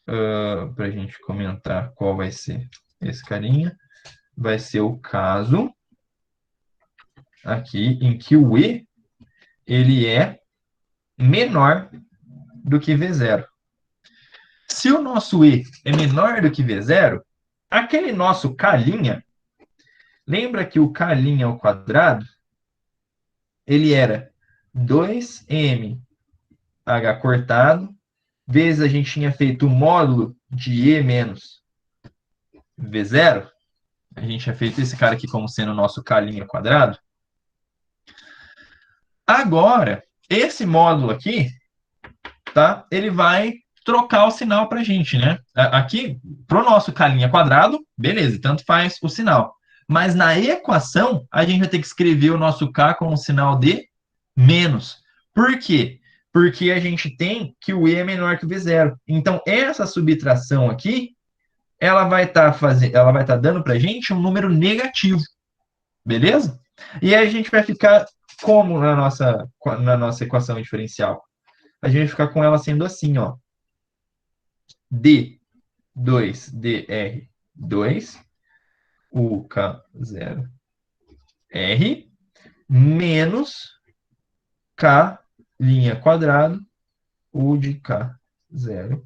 para a gente comentar qual vai ser esse carinha. Vai ser o caso aqui em que o E ele é menor do que V0. Se o nosso E é menor do que V0, aquele nosso K', lembra que o K' ao quadrado, ele era 2mh cortado, vezes a gente tinha feito o módulo de E menos V0, a gente tinha feito esse cara aqui como sendo o nosso K' quadrado. Agora, esse módulo aqui, tá? Ele vai trocar o sinal para a gente, né? Aqui, para o nosso K' quadrado, beleza, tanto faz o sinal. Mas na equação, a gente vai ter que escrever o nosso K com um sinal de menos. Por quê? Porque a gente tem que o E é menor que o V0. Então, essa subtração aqui, ela vai estar dando para a gente um número negativo. Beleza? E aí a gente vai ficar como na nossa equação diferencial? A gente vai ficar com ela sendo assim, ó. D2dr2 UK0R menos K' quadrado U de K0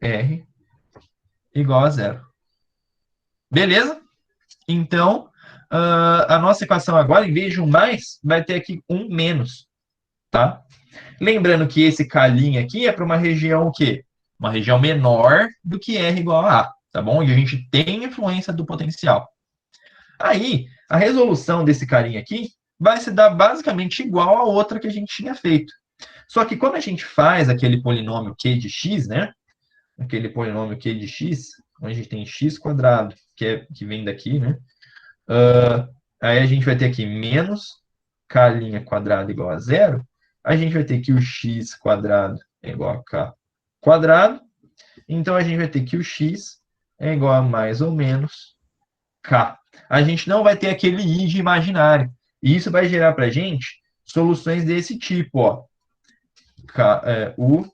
R igual a zero. Beleza? Então, a nossa equação agora, em vez de um mais, vai ter aqui um menos, tá? Lembrando que esse K' aqui é para uma região o quê? Uma região menor do que R igual a A, tá bom? Onde a gente tem influência do potencial. Aí, a resolução desse carinha aqui vai se dar basicamente igual a outra que a gente tinha feito. Só que quando a gente faz aquele polinômio Q de x, né? Aquele polinômio Q de x, onde a gente tem x quadrado, que vem daqui, né? Aí a gente vai ter aqui menos K' quadrado igual a zero. A gente vai ter que o x quadrado é igual a K quadrado. Então, a gente vai ter que o x é igual a mais ou menos K. A gente não vai ter aquele I de imaginário. E isso vai gerar para a gente soluções desse tipo, ó. U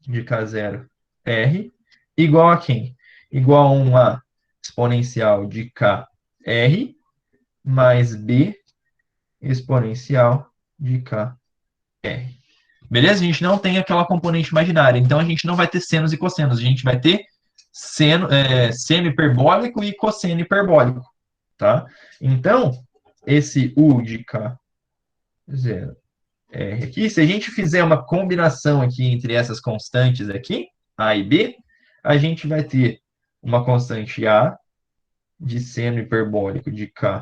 de K0 R igual a quem? Igual a uma exponencial de KR mais B exponencial de KR. Beleza? A gente não tem aquela componente imaginária. Então, a gente não vai ter senos e cossenos. A gente vai ter seno hiperbólico e cosseno hiperbólico. Tá? Então, esse U de K0 R aqui, se a gente fizer uma combinação aqui entre essas constantes aqui, A e B, a gente vai ter uma constante A de seno hiperbólico de KR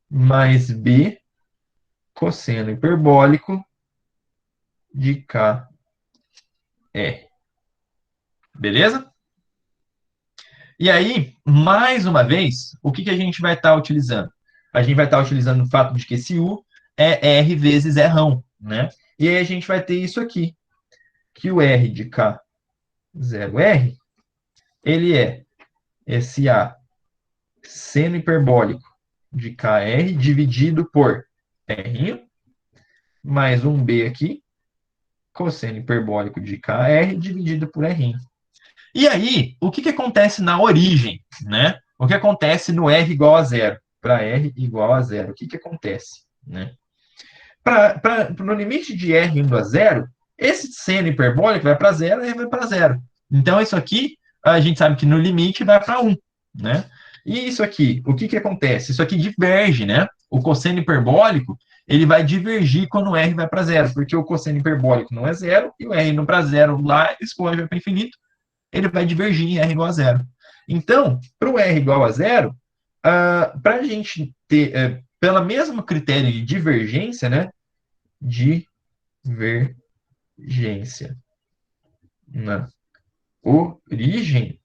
mais B cosseno hiperbólico de KR. Beleza? E aí, mais uma vez, o que a gente vai estar utilizando? A gente vai estar utilizando o fato de que esse U é R vezes Rão, né? E aí a gente vai ter isso aqui, que o R de K0R, ele é esse A seno hiperbólico de KR dividido por R, mais um B aqui, cosseno hiperbólico de KR dividido por R. E aí, o que acontece na origem, né? O que acontece no R igual a zero? Para R igual a zero, o que acontece, né? No limite de R indo a zero, esse seno hiperbólico vai para zero, R vai para zero. Então, isso aqui, a gente sabe que no limite vai para 1, né? E isso aqui, o que acontece? Isso aqui diverge, né? O cosseno hiperbólico, ele vai divergir quando o R vai para zero, porque o cosseno hiperbólico não é zero, e o R indo para zero lá, explode para infinito, ele vai divergir em R igual a zero. Então, para o R igual a zero, para a gente ter, pela mesma critério de divergência, né? Divergência na origem,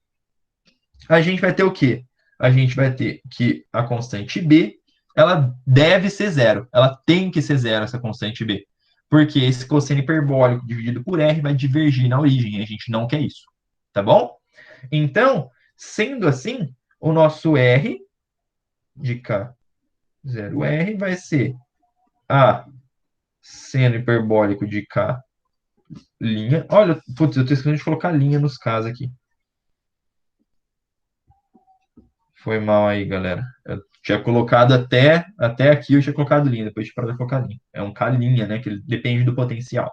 a gente vai ter o quê? A gente vai ter que a constante B, ela deve ser zero. Ela tem que ser zero, essa constante B. Porque esse cosseno hiperbólico dividido por R vai divergir na origem. A gente não quer isso. Tá bom? Então, sendo assim, o nosso R de K0R vai ser A seno hiperbólico de K linha. Olha, putz, eu estou esquecendo de colocar linha nos casos aqui. Foi mal aí, galera. Eu tinha colocado até aqui, eu tinha colocado linha, depois de parar de colocar linha. É um K linha, né? Que depende do potencial.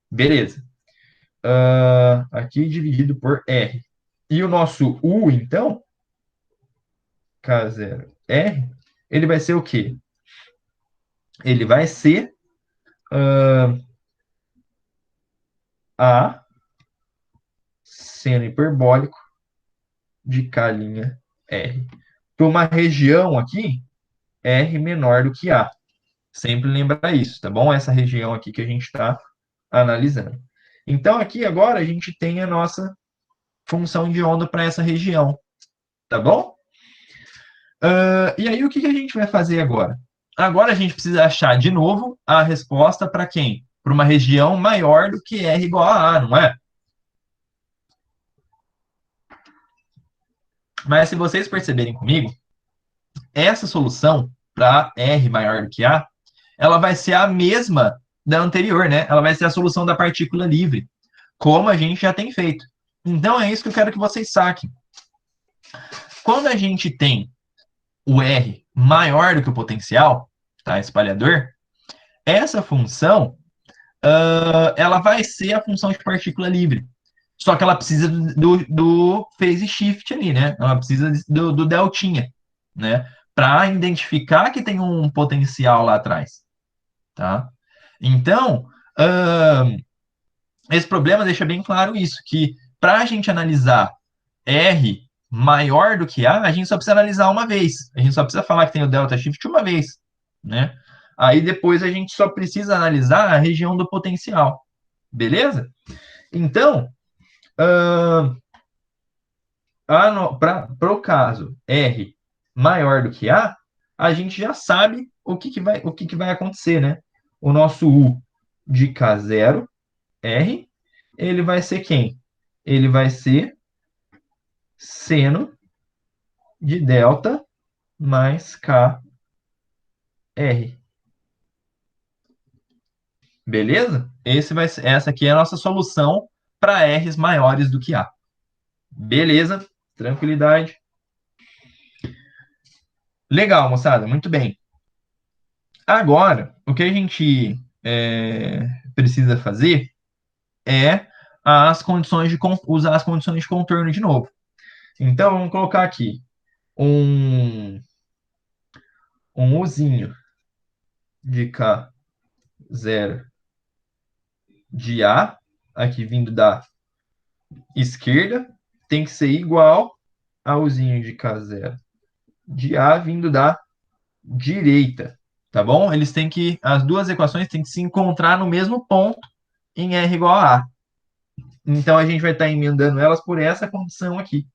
Beleza. Aqui dividido por R. E o nosso U, então, K0R, ele vai ser o quê? Ele vai ser A seno hiperbólico de K' R. Para uma região aqui, R menor do que A. Sempre lembra isso, tá bom? Essa região aqui que a gente está analisando. Então, aqui agora a gente tem a nossa função de onda para essa região, tá bom? E aí, o que a gente vai fazer agora? Agora a gente precisa achar de novo a resposta para quem? Para uma região maior do que R igual a A, não é? Mas se vocês perceberem comigo, essa solução para R maior do que A, ela vai ser a mesma da anterior, né? Ela vai ser a solução da partícula livre, como a gente já tem feito. Então é isso que eu quero que vocês saquem. Quando a gente tem o R maior do que o potencial, tá? Espalhador, essa função ela vai ser a função de partícula livre. Só que ela precisa do phase shift ali, né? Ela precisa do deltinha, né? Para identificar que tem um potencial lá atrás, tá? Então, esse problema deixa bem claro isso, que para a gente analisar R maior do que A gente só precisa analisar uma vez. A gente só precisa falar que tem o delta shift uma vez, né? Aí depois a gente só precisa analisar a região do potencial, beleza? Então, para o caso R maior do que a gente já sabe o que vai acontecer, né? O nosso U de K0, R, ele vai ser quem? Ele vai ser seno de delta mais KR. Beleza? Essa aqui é a nossa solução para R's maiores do que A. Beleza? Tranquilidade. Legal, moçada. Muito bem. Agora, o que a gente precisa fazer é usar as condições de contorno de novo. Então, vamos colocar aqui um Uzinho de K0 de A, aqui vindo da esquerda, tem que ser igual a Uzinho de K0 de A vindo da direita, tá bom? As duas equações têm que se encontrar no mesmo ponto em R igual a A. Então, a gente vai estar emendando elas por essa condição aqui.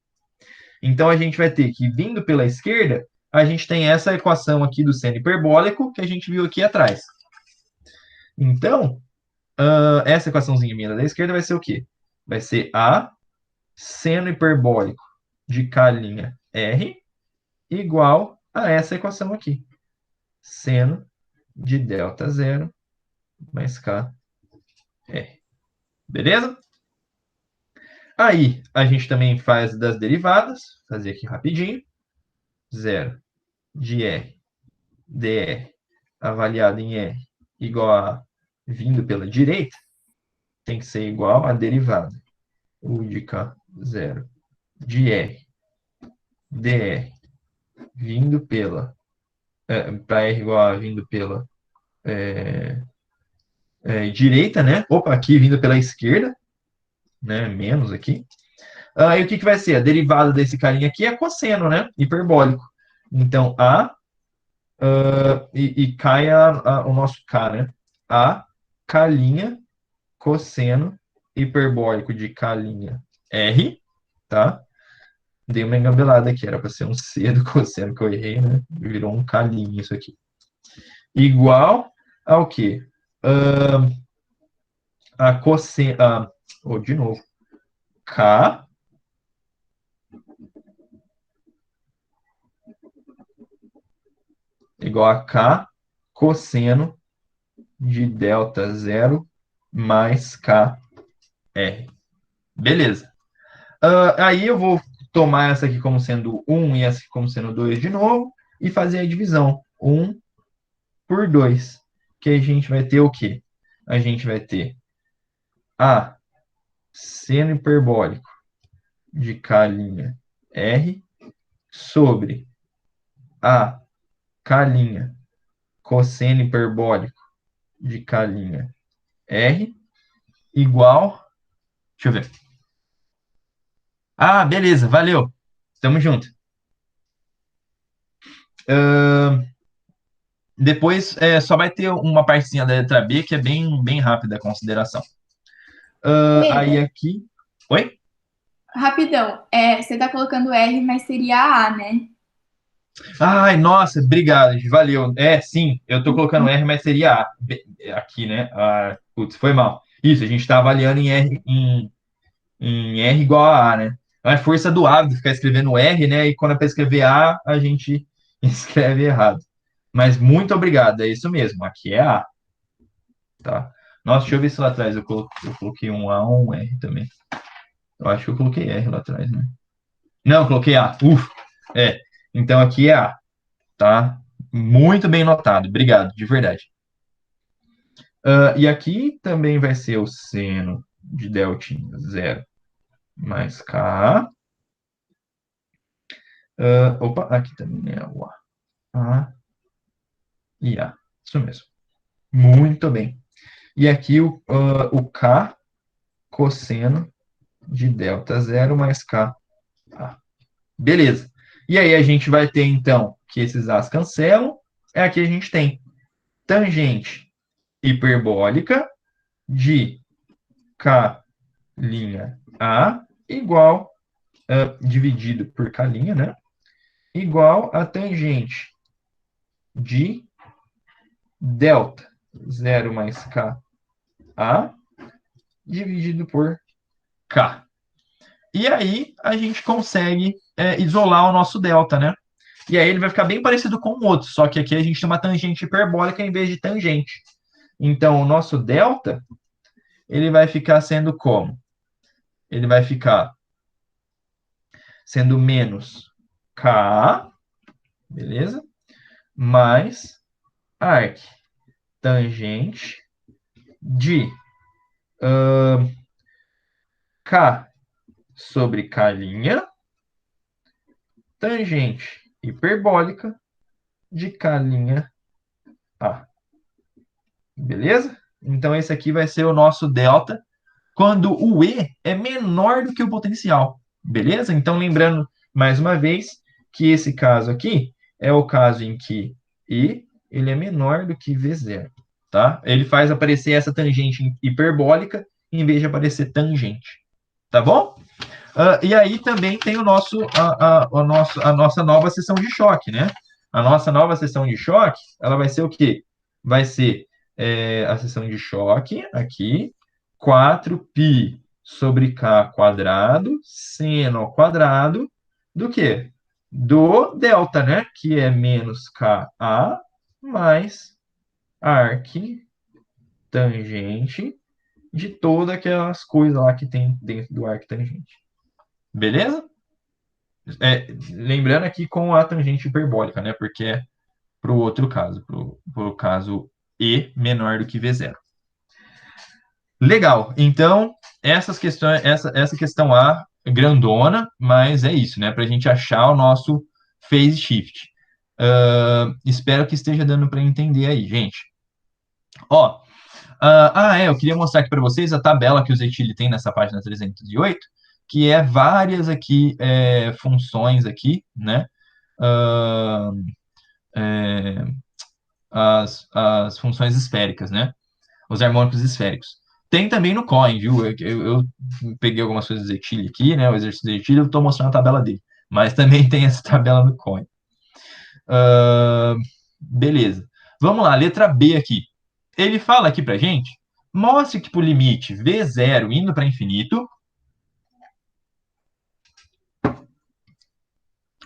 Então, a gente vai ter que, vindo pela esquerda, a gente tem essa equação aqui do seno hiperbólico que a gente viu aqui atrás. Então, essa equaçãozinha vinda da esquerda vai ser o quê? Vai ser A seno hiperbólico de K' R igual a essa equação aqui. Seno de delta zero mais K R. Beleza? Aí, a gente também faz das derivadas. Vou fazer aqui rapidinho. 0 de R dr avaliado em R igual a vindo pela direita, tem que ser igual a derivada. U de K0 de R dr vindo pela para R igual a vindo pela direita, né? Opa, aqui vindo pela esquerda, né? Menos aqui. E o que vai ser? A derivada desse carinha aqui é cosseno, né? Hiperbólico. Então, e cai o nosso K, né? A K' cosseno hiperbólico de K' R, tá? Dei uma engabelada aqui, era para ser um C do cosseno que eu errei, né? Virou um K' isso aqui. Igual ao quê? A cosseno... de novo. K igual a K cosseno de delta zero mais KR. Beleza. Aí eu vou tomar essa aqui como sendo 1 e essa aqui como sendo 2 de novo e fazer a divisão. 1 por 2. Que a gente vai ter o quê? A gente vai ter A seno hiperbólico de K' R sobre A K' cosseno hiperbólico de K' R igual... Deixa eu ver. Beleza, valeu. Tamo junto. Depois só vai ter uma partezinha da letra B que é bem rápida a consideração. Aí aqui... Oi? Rapidão, você tá colocando R, mas seria A, né? Ai, nossa, obrigado, valeu. Sim, eu tô colocando R, mas seria A. Aqui, né? Putz, foi mal. Isso, a gente tá avaliando em R igual a A, né? É força do hábito ficar escrevendo R, né? E quando é para escrever a gente escreve errado. Mas muito obrigado, é isso mesmo. Aqui é A. Tá? Nossa, deixa eu ver se lá atrás eu coloquei um A ou um R também. Eu acho que eu coloquei R lá atrás, né? Não, eu coloquei A. Então aqui é A. Tá? Muito bem notado. Obrigado, de verdade. E aqui também vai ser o seno de deltinha 0 mais K. Opa, aqui também é o A e A. Isso mesmo. Muito bem. E aqui o K cosseno de delta 0 mais K. Beleza. E aí a gente vai ter, então, que esses As cancelam. Aqui a gente tem tangente hiperbólica de K' A igual, dividido por K', né? Igual a tangente de delta 0 mais K A dividido por K. E aí a gente consegue isolar o nosso delta, né? E aí ele vai ficar bem parecido com o outro, só que aqui a gente tem uma tangente hiperbólica em vez de tangente. Então, o nosso delta, ele vai ficar sendo como? Ele vai ficar sendo menos K, beleza? Mais arc tangente de K sobre K', tangente hiperbólica de K' A. Beleza? Então, esse aqui vai ser o nosso delta quando o E é menor do que o potencial. Beleza? Então, lembrando mais uma vez que esse caso aqui é o caso em que E ele é menor do que V0. Tá? Ele faz aparecer essa tangente hiperbólica em vez de aparecer tangente. Tá bom? E aí também tem a nossa nova seção de choque, né? A nossa nova seção de choque, ela vai ser o quê? Vai ser a seção de choque aqui, 4π sobre k quadrado, seno ao quadrado, do quê? Do delta, né? Que é menos Ka mais arc tangente de todas aquelas coisas lá que tem dentro do arc tangente. Beleza? Lembrando aqui com a tangente hiperbólica, né? Porque é para o outro caso, para o caso E menor do que V0. Legal. Então, essas questões, essa questão A grandona, mas é isso, né? Para a gente achar o nosso phase shift. Espero que esteja dando para entender aí, gente. Eu queria mostrar aqui para vocês a tabela que o Zecchini tem nessa página 308, que é várias aqui funções aqui, né? As funções esféricas, né? Os harmônicos esféricos. Tem também no Coin, viu? Eu peguei algumas coisas do Zecchini aqui, né? O exercício do Zecchini, eu estou mostrando a tabela dele. Mas também tem essa tabela no Coin. Beleza. Vamos lá, letra B aqui. Ele fala aqui pra gente, mostre que por limite V0 indo para infinito,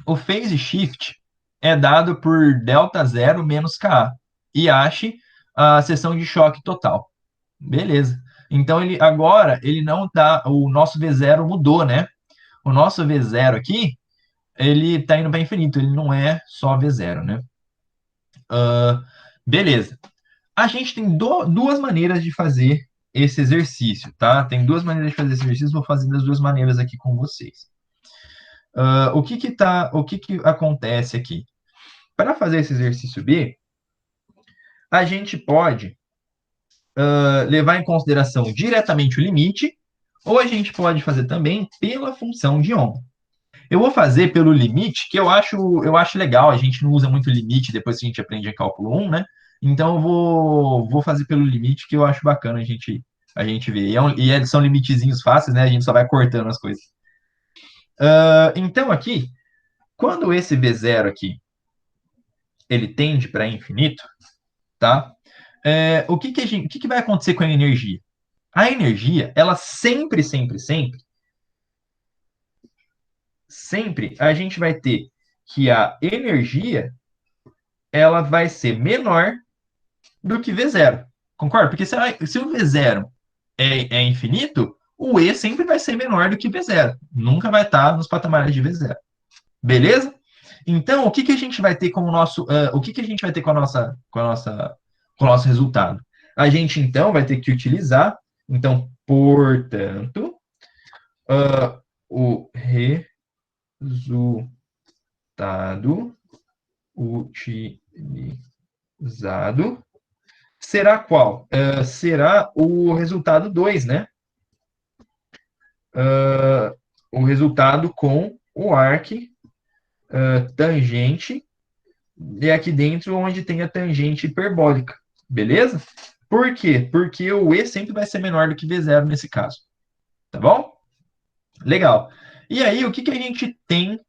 o phase shift é dado por delta 0 menos Ka. E ache a seção de choque total. Beleza. Então, agora, ele não dá... O nosso V0 mudou, né? O nosso V0 aqui, ele está indo para infinito. Ele não é só V0, né? Beleza. A gente tem duas maneiras de fazer esse exercício, tá? Tem duas maneiras de fazer esse exercício. Vou fazer das duas maneiras aqui com vocês. O que acontece aqui? Para fazer esse exercício B, a gente pode levar em consideração diretamente o limite, ou a gente pode fazer também pela função de Ohm. Eu vou fazer pelo limite, que eu acho legal, a gente não usa muito limite depois que a gente aprende em cálculo 1, né? Então eu vou fazer pelo limite, que eu acho bacana a gente ver. São limitezinhos fáceis, né? A gente só vai cortando as coisas. Então aqui, quando esse V0 aqui, ele tende para infinito, tá? O que vai acontecer com a energia? A energia, ela sempre a gente vai ter que a energia ela vai ser menor do que V0. Concorda? Porque se o V0 é infinito, o E sempre vai ser menor do que V0. Nunca vai estar nos patamares de V0. Beleza? Então, o que a gente vai ter como nosso, o que a gente vai ter com o nosso resultado? A gente, então, vai ter que utilizar, então, portanto, o resultado utilizado será qual? Será o resultado 2, né? O resultado com o arc tangente, e aqui dentro onde tem a tangente hiperbólica, beleza? Por quê? Porque o E sempre vai ser menor do que V0 nesse caso, tá bom? Legal. E aí, o que que a gente tem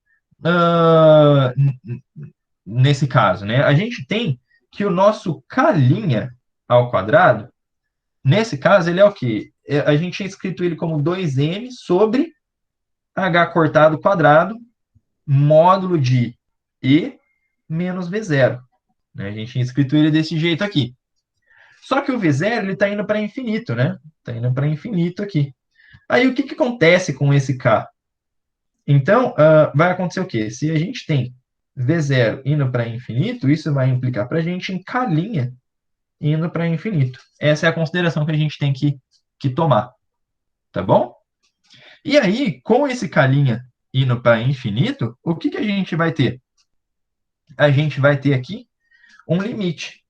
nesse caso, né? A gente tem que o nosso K' ao quadrado, nesse caso, ele é o quê? A gente tinha escrito ele como 2m sobre H cortado quadrado, módulo de E menos V0. Né? A gente tinha escrito ele desse jeito aqui. Só que o V0, ele está indo para infinito, né? Está indo para infinito aqui. Aí, o que que acontece com esse K? Então, vai acontecer o quê? Se a gente tem V0 indo para infinito, isso vai implicar para a gente em K' indo para infinito. Essa é a consideração que a gente tem que tomar. Tá bom? E aí, com esse K' indo para infinito, o que que a gente vai ter? A gente vai ter aqui um limite.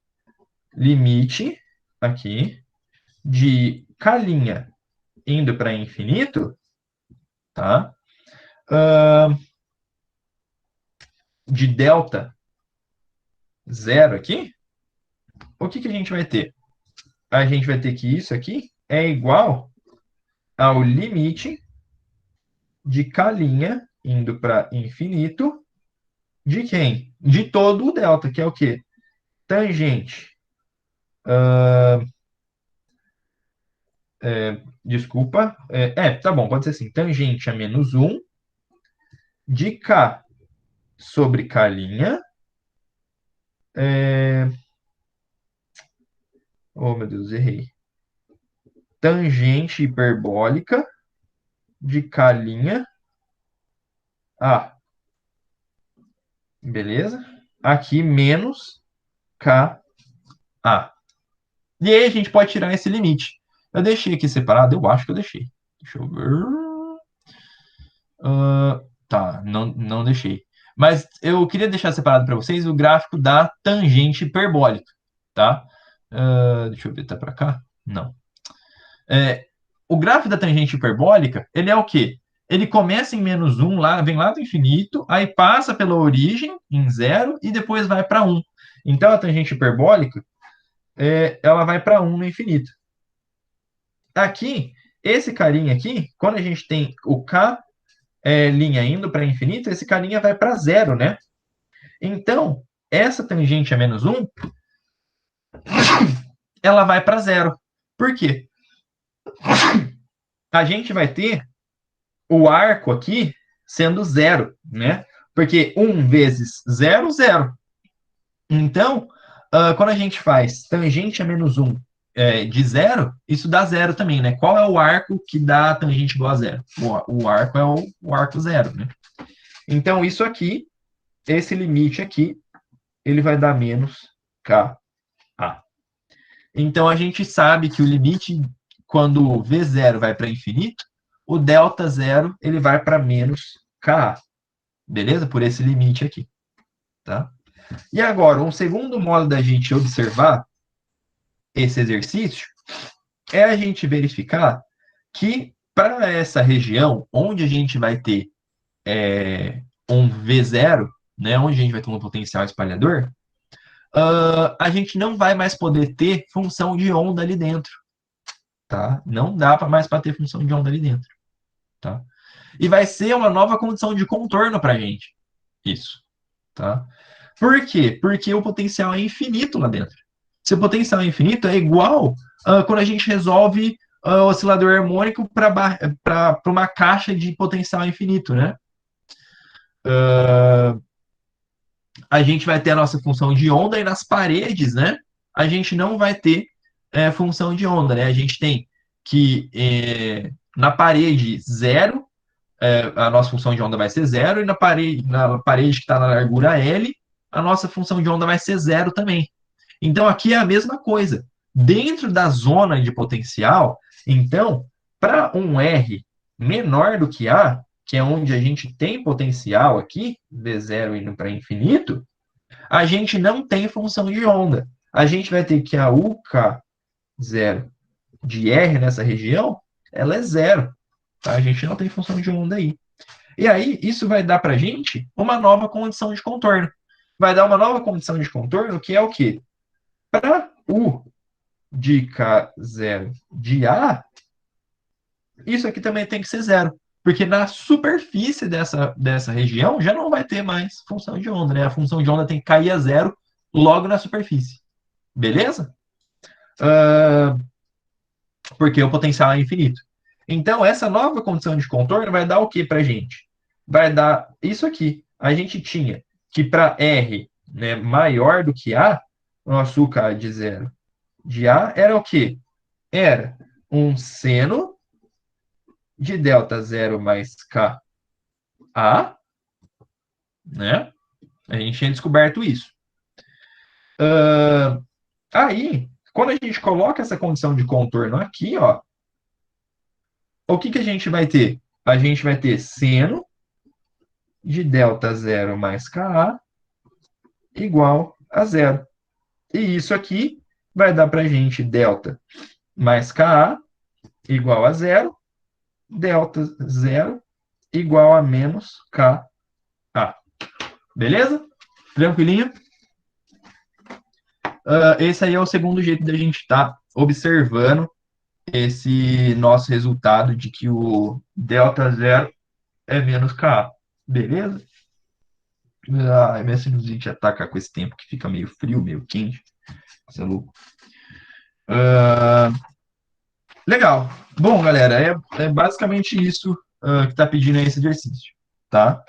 Limite aqui de K' indo para infinito, tá? De delta zero aqui, o que que a gente vai ter? A gente vai ter que isso aqui é igual ao limite de K' indo para infinito de quem? De todo o delta, que é o quê? Tangente. Desculpa. Tá bom, pode ser assim. Tangente a menos 1 de K sobre K'. Oh, meu Deus, errei. Tangente hiperbólica de K'. Beleza? Aqui menos K. E aí a gente pode tirar esse limite. Eu deixei aqui separado? Eu acho que eu deixei. Deixa eu ver. Tá, não deixei. Mas eu queria deixar separado para vocês o gráfico da tangente hiperbólica, tá? Deixa eu ver, tá para cá? Não. O gráfico da tangente hiperbólica, ele é o quê? Ele começa em menos 1, vem lá do infinito, aí passa pela origem em 0 e depois vai para 1. Então, a tangente hiperbólica, ela vai para 1 no infinito. Aqui, esse carinha aqui, quando a gente tem o K linha indo para infinito, esse K' vai para 0, né? Então, essa tangente a menos 1, ela vai para 0. Por quê? A gente vai ter o arco aqui sendo 0, né? Porque 1 vezes 0, 0. Então, quando a gente faz tangente a menos 1 de 0, isso dá 0 também, né? Qual é o arco que dá tangente igual a 0? O arco é o arco 0, né? Então, isso aqui, esse limite aqui, ele vai dar menos Ka. Então, a gente sabe que o limite, quando V0 vai para infinito, o delta 0 ele vai para menos Ka. Beleza? Por esse limite aqui. Tá? E agora, um segundo modo da gente observar esse exercício é a gente verificar que para essa região, onde a gente vai ter um V0, né, onde a gente vai ter um potencial espalhador, a gente não vai mais poder ter função de onda ali dentro. Tá? Não dá mais para ter função de onda ali dentro. Tá? E vai ser uma nova condição de contorno para a gente. Isso. Tá? Por quê? Porque o potencial é infinito lá dentro. Se o potencial é infinito, é igual quando a gente resolve o oscilador harmônico para uma caixa de potencial infinito, né? A gente vai ter a nossa função de onda e nas paredes, né? A gente não vai ter função de onda, né? A gente tem que na parede 0, a nossa função de onda vai ser 0, e na parede que está na largura L, a nossa função de onda vai ser 0 também. Então, aqui é a mesma coisa. dentro da zona de potencial, então, para um R menor do que A, que é onde a gente tem potencial aqui, V0 indo para infinito, a gente não tem função de onda. A gente vai ter que a UK0 de R nessa região, ela é zero. Tá? A gente não tem função de onda aí. E aí, isso vai dar para a gente uma nova condição de contorno. Vai dar uma nova condição de contorno, que é o quê? Para U de K0 de A, isso aqui também tem que ser zero. Porque na superfície dessa região já não vai ter mais função de onda, né? A função de onda tem que cair a zero logo na superfície. Beleza? Porque o potencial é infinito. Então, essa nova condição de contorno vai dar o que para a gente? Vai dar isso aqui. A gente tinha que para R, né, maior do que A, o nosso K de zero de A era o quê? Era um seno de delta 0 mais K A, né? A gente tinha descoberto isso. Aí, quando a gente coloca essa condição de contorno aqui, ó, o que a gente vai ter? A gente vai ter seno de delta 0 mais Ka igual a zero. E isso aqui vai dar para a gente delta mais Ka igual a zero, delta 0 igual a menos Ka. Beleza? Tranquilinho? Esse aí é o segundo jeito da gente estar observando esse nosso resultado de que o delta 0 é menos Ka. Beleza? Minha sinusite ataca com esse tempo que fica meio frio, meio quente. Isso é louco. Legal. Bom, galera, é basicamente isso que está pedindo esse exercício, tá?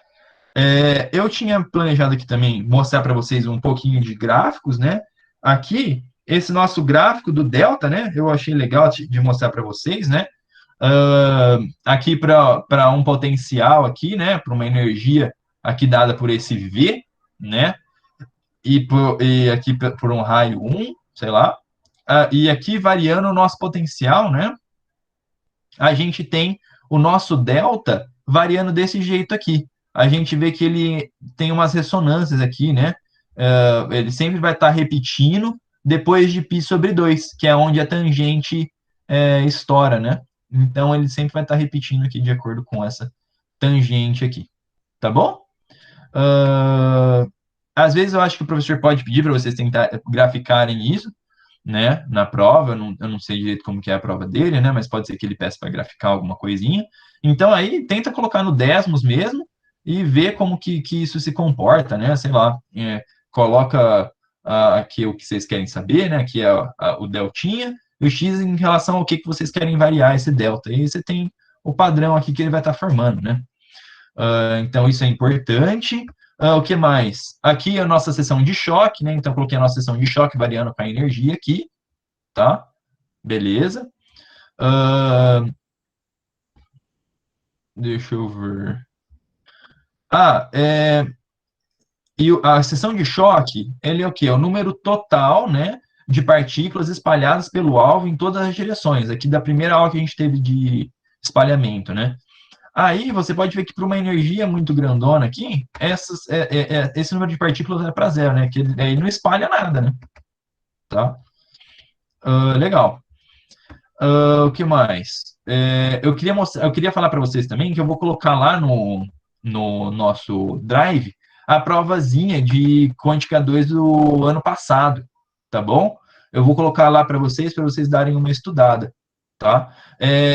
Eu tinha planejado aqui também mostrar para vocês um pouquinho de gráficos, né? Aqui, esse nosso gráfico do delta, né? Eu achei legal de mostrar para vocês, né? Aqui para um potencial aqui, né? Para uma energia aqui dada por esse V, né? E aqui por um raio 1, sei lá. E aqui variando o nosso potencial, né? A gente tem o nosso delta variando desse jeito aqui. A gente vê que ele tem umas ressonâncias aqui, né? Ele sempre vai estar repetindo depois de π sobre 2, que é onde a tangente estoura, né? Então, ele sempre vai estar repetindo aqui de acordo com essa tangente aqui. Tá bom? Às vezes eu acho que o professor pode pedir para vocês tentar graficarem isso, né, na prova. Eu não sei direito como que é a prova dele, né, mas pode ser que ele peça para graficar alguma coisinha. Então, aí, tenta colocar no Desmos mesmo e ver como que isso se comporta, né, sei lá, coloca aqui o que vocês querem saber, né, que é o deltinha, e o x em relação ao que vocês querem variar esse delta. E você tem o padrão aqui que ele vai estar formando, né. Então, isso é importante. O que mais? Aqui é a nossa seção de choque, né? Então, coloquei a nossa seção de choque variando com a energia aqui, tá? Beleza. Deixa eu ver. E a seção de choque, ele é o quê? É o número total, né, de partículas espalhadas pelo alvo em todas as direções. Aqui da primeira aula que a gente teve de espalhamento, né? Aí você pode ver que para uma energia muito grandona aqui, esse número de partículas é para zero, né? Que ele não espalha nada, né? Tá? Legal. O que mais? Eu queria falar para vocês também que eu vou colocar lá no nosso Drive a provazinha de Quântica 2 do ano passado, tá bom? Eu vou colocar lá para vocês darem uma estudada. Tá?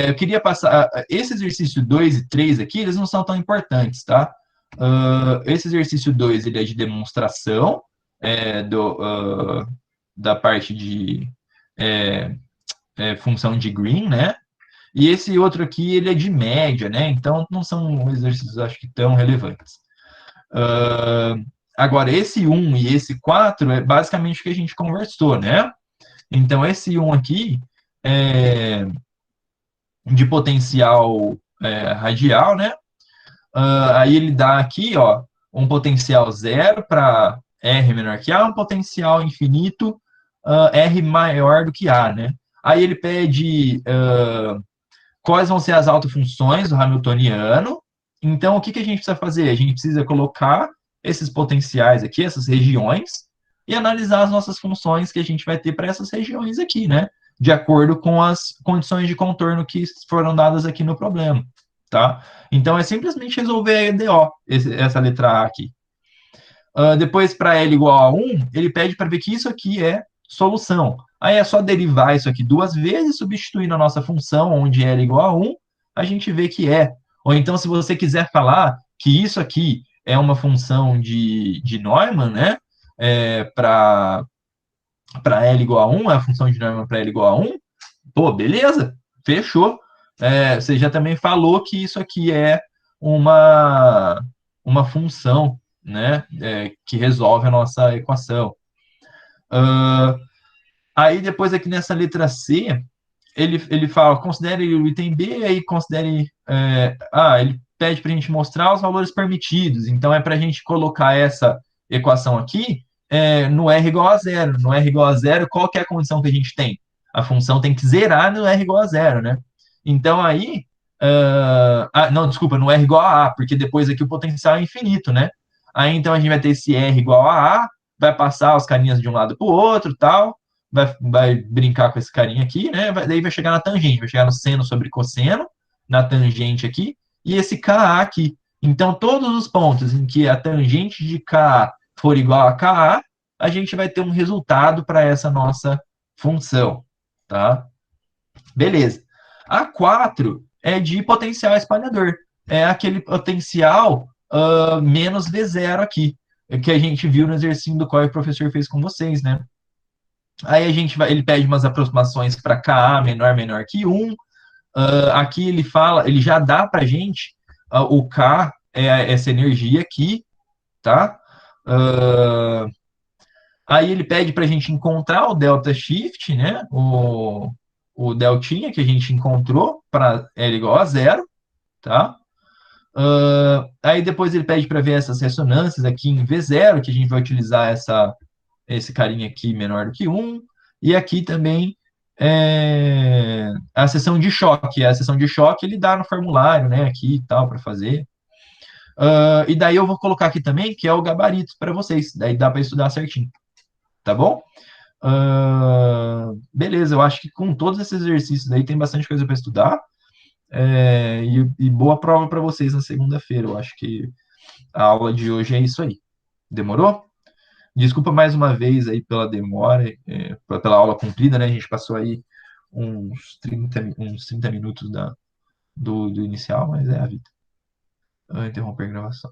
Eu queria passar. Esse exercício 2 e 3 aqui, eles não são tão importantes, tá? Esse exercício 2 ele é de demonstração da parte de função de Green, né? E esse outro aqui, ele é de média, né? Então, não são exercícios, acho que, tão relevantes. Agora, esse 1 e esse 4 é basicamente o que a gente conversou, né? Então, esse 1 aqui de potencial radial, né? Aí ele dá aqui, ó, um potencial 0 para R menor que A, um potencial infinito R maior do que A, né? Aí ele pede quais vão ser as autofunções do Hamiltoniano. Então, o que a gente precisa fazer? A gente precisa colocar esses potenciais aqui, essas regiões, e analisar as nossas funções que a gente vai ter para essas regiões aqui, né? De acordo com as condições de contorno que foram dadas aqui no problema, tá? Então, é simplesmente resolver a EDO, essa letra A aqui. Depois, para L igual a 1, ele pede para ver que isso aqui é solução. Aí é só derivar isso aqui duas vezes, substituindo a nossa função, onde L igual a 1, a gente vê que é. Ou então, se você quiser falar que isso aqui é uma função de Neumann, né? Para L igual a 1, é a função de Neumann para L igual a 1, pô, beleza, fechou. Você já também falou que isso aqui é uma função, né, que resolve a nossa equação. Aí depois aqui nessa letra C, ele fala, considere o item B, aí considere... ele pede para a gente mostrar os valores permitidos. Então, é para a gente colocar essa equação aqui no R igual a zero. No R igual a zero, qual que é a condição que a gente tem? A função tem que zerar no R igual a zero, né? Então, aí... não, desculpa, no R igual a porque depois aqui o potencial é infinito, né? Aí, então, a gente vai ter esse R igual a vai passar os carinhas de um lado para o outro, tal, vai brincar com esse carinha aqui, né? Daí vai chegar na tangente, vai chegar no seno sobre cosseno, na tangente aqui, e esse KA aqui. Então, todos os pontos em que a tangente de KA for igual a KA, a gente vai ter um resultado para essa nossa função, tá? Beleza. A 4 é de potencial espalhador. É aquele potencial menos V0 aqui, que a gente viu no exercício do qual o professor fez com vocês, né? Aí ele pede umas aproximações para Ka menor que 1. Aqui ele já dá para a gente o K, essa energia aqui, tá? Aí ele pede para a gente encontrar o delta shift, né? O deltinha que a gente encontrou para L igual a zero, tá? Aí depois ele pede para ver essas ressonâncias aqui em V0, que a gente vai utilizar esse carinha aqui menor do que 1. E aqui também a seção de choque. A seção de choque ele dá no formulário, né? Aqui e tal, para fazer. E daí eu vou colocar aqui também, que é o gabarito para vocês. Daí dá para estudar certinho. Tá bom? Beleza, eu acho que com todos esses exercícios aí tem bastante coisa para estudar. E boa prova para vocês na segunda-feira. Eu acho que a aula de hoje é isso aí. Demorou? Desculpa mais uma vez aí pela demora, pela aula comprida, né? A gente passou aí uns 30 minutos do inicial, mas é a vida. Eu interromper a gravação.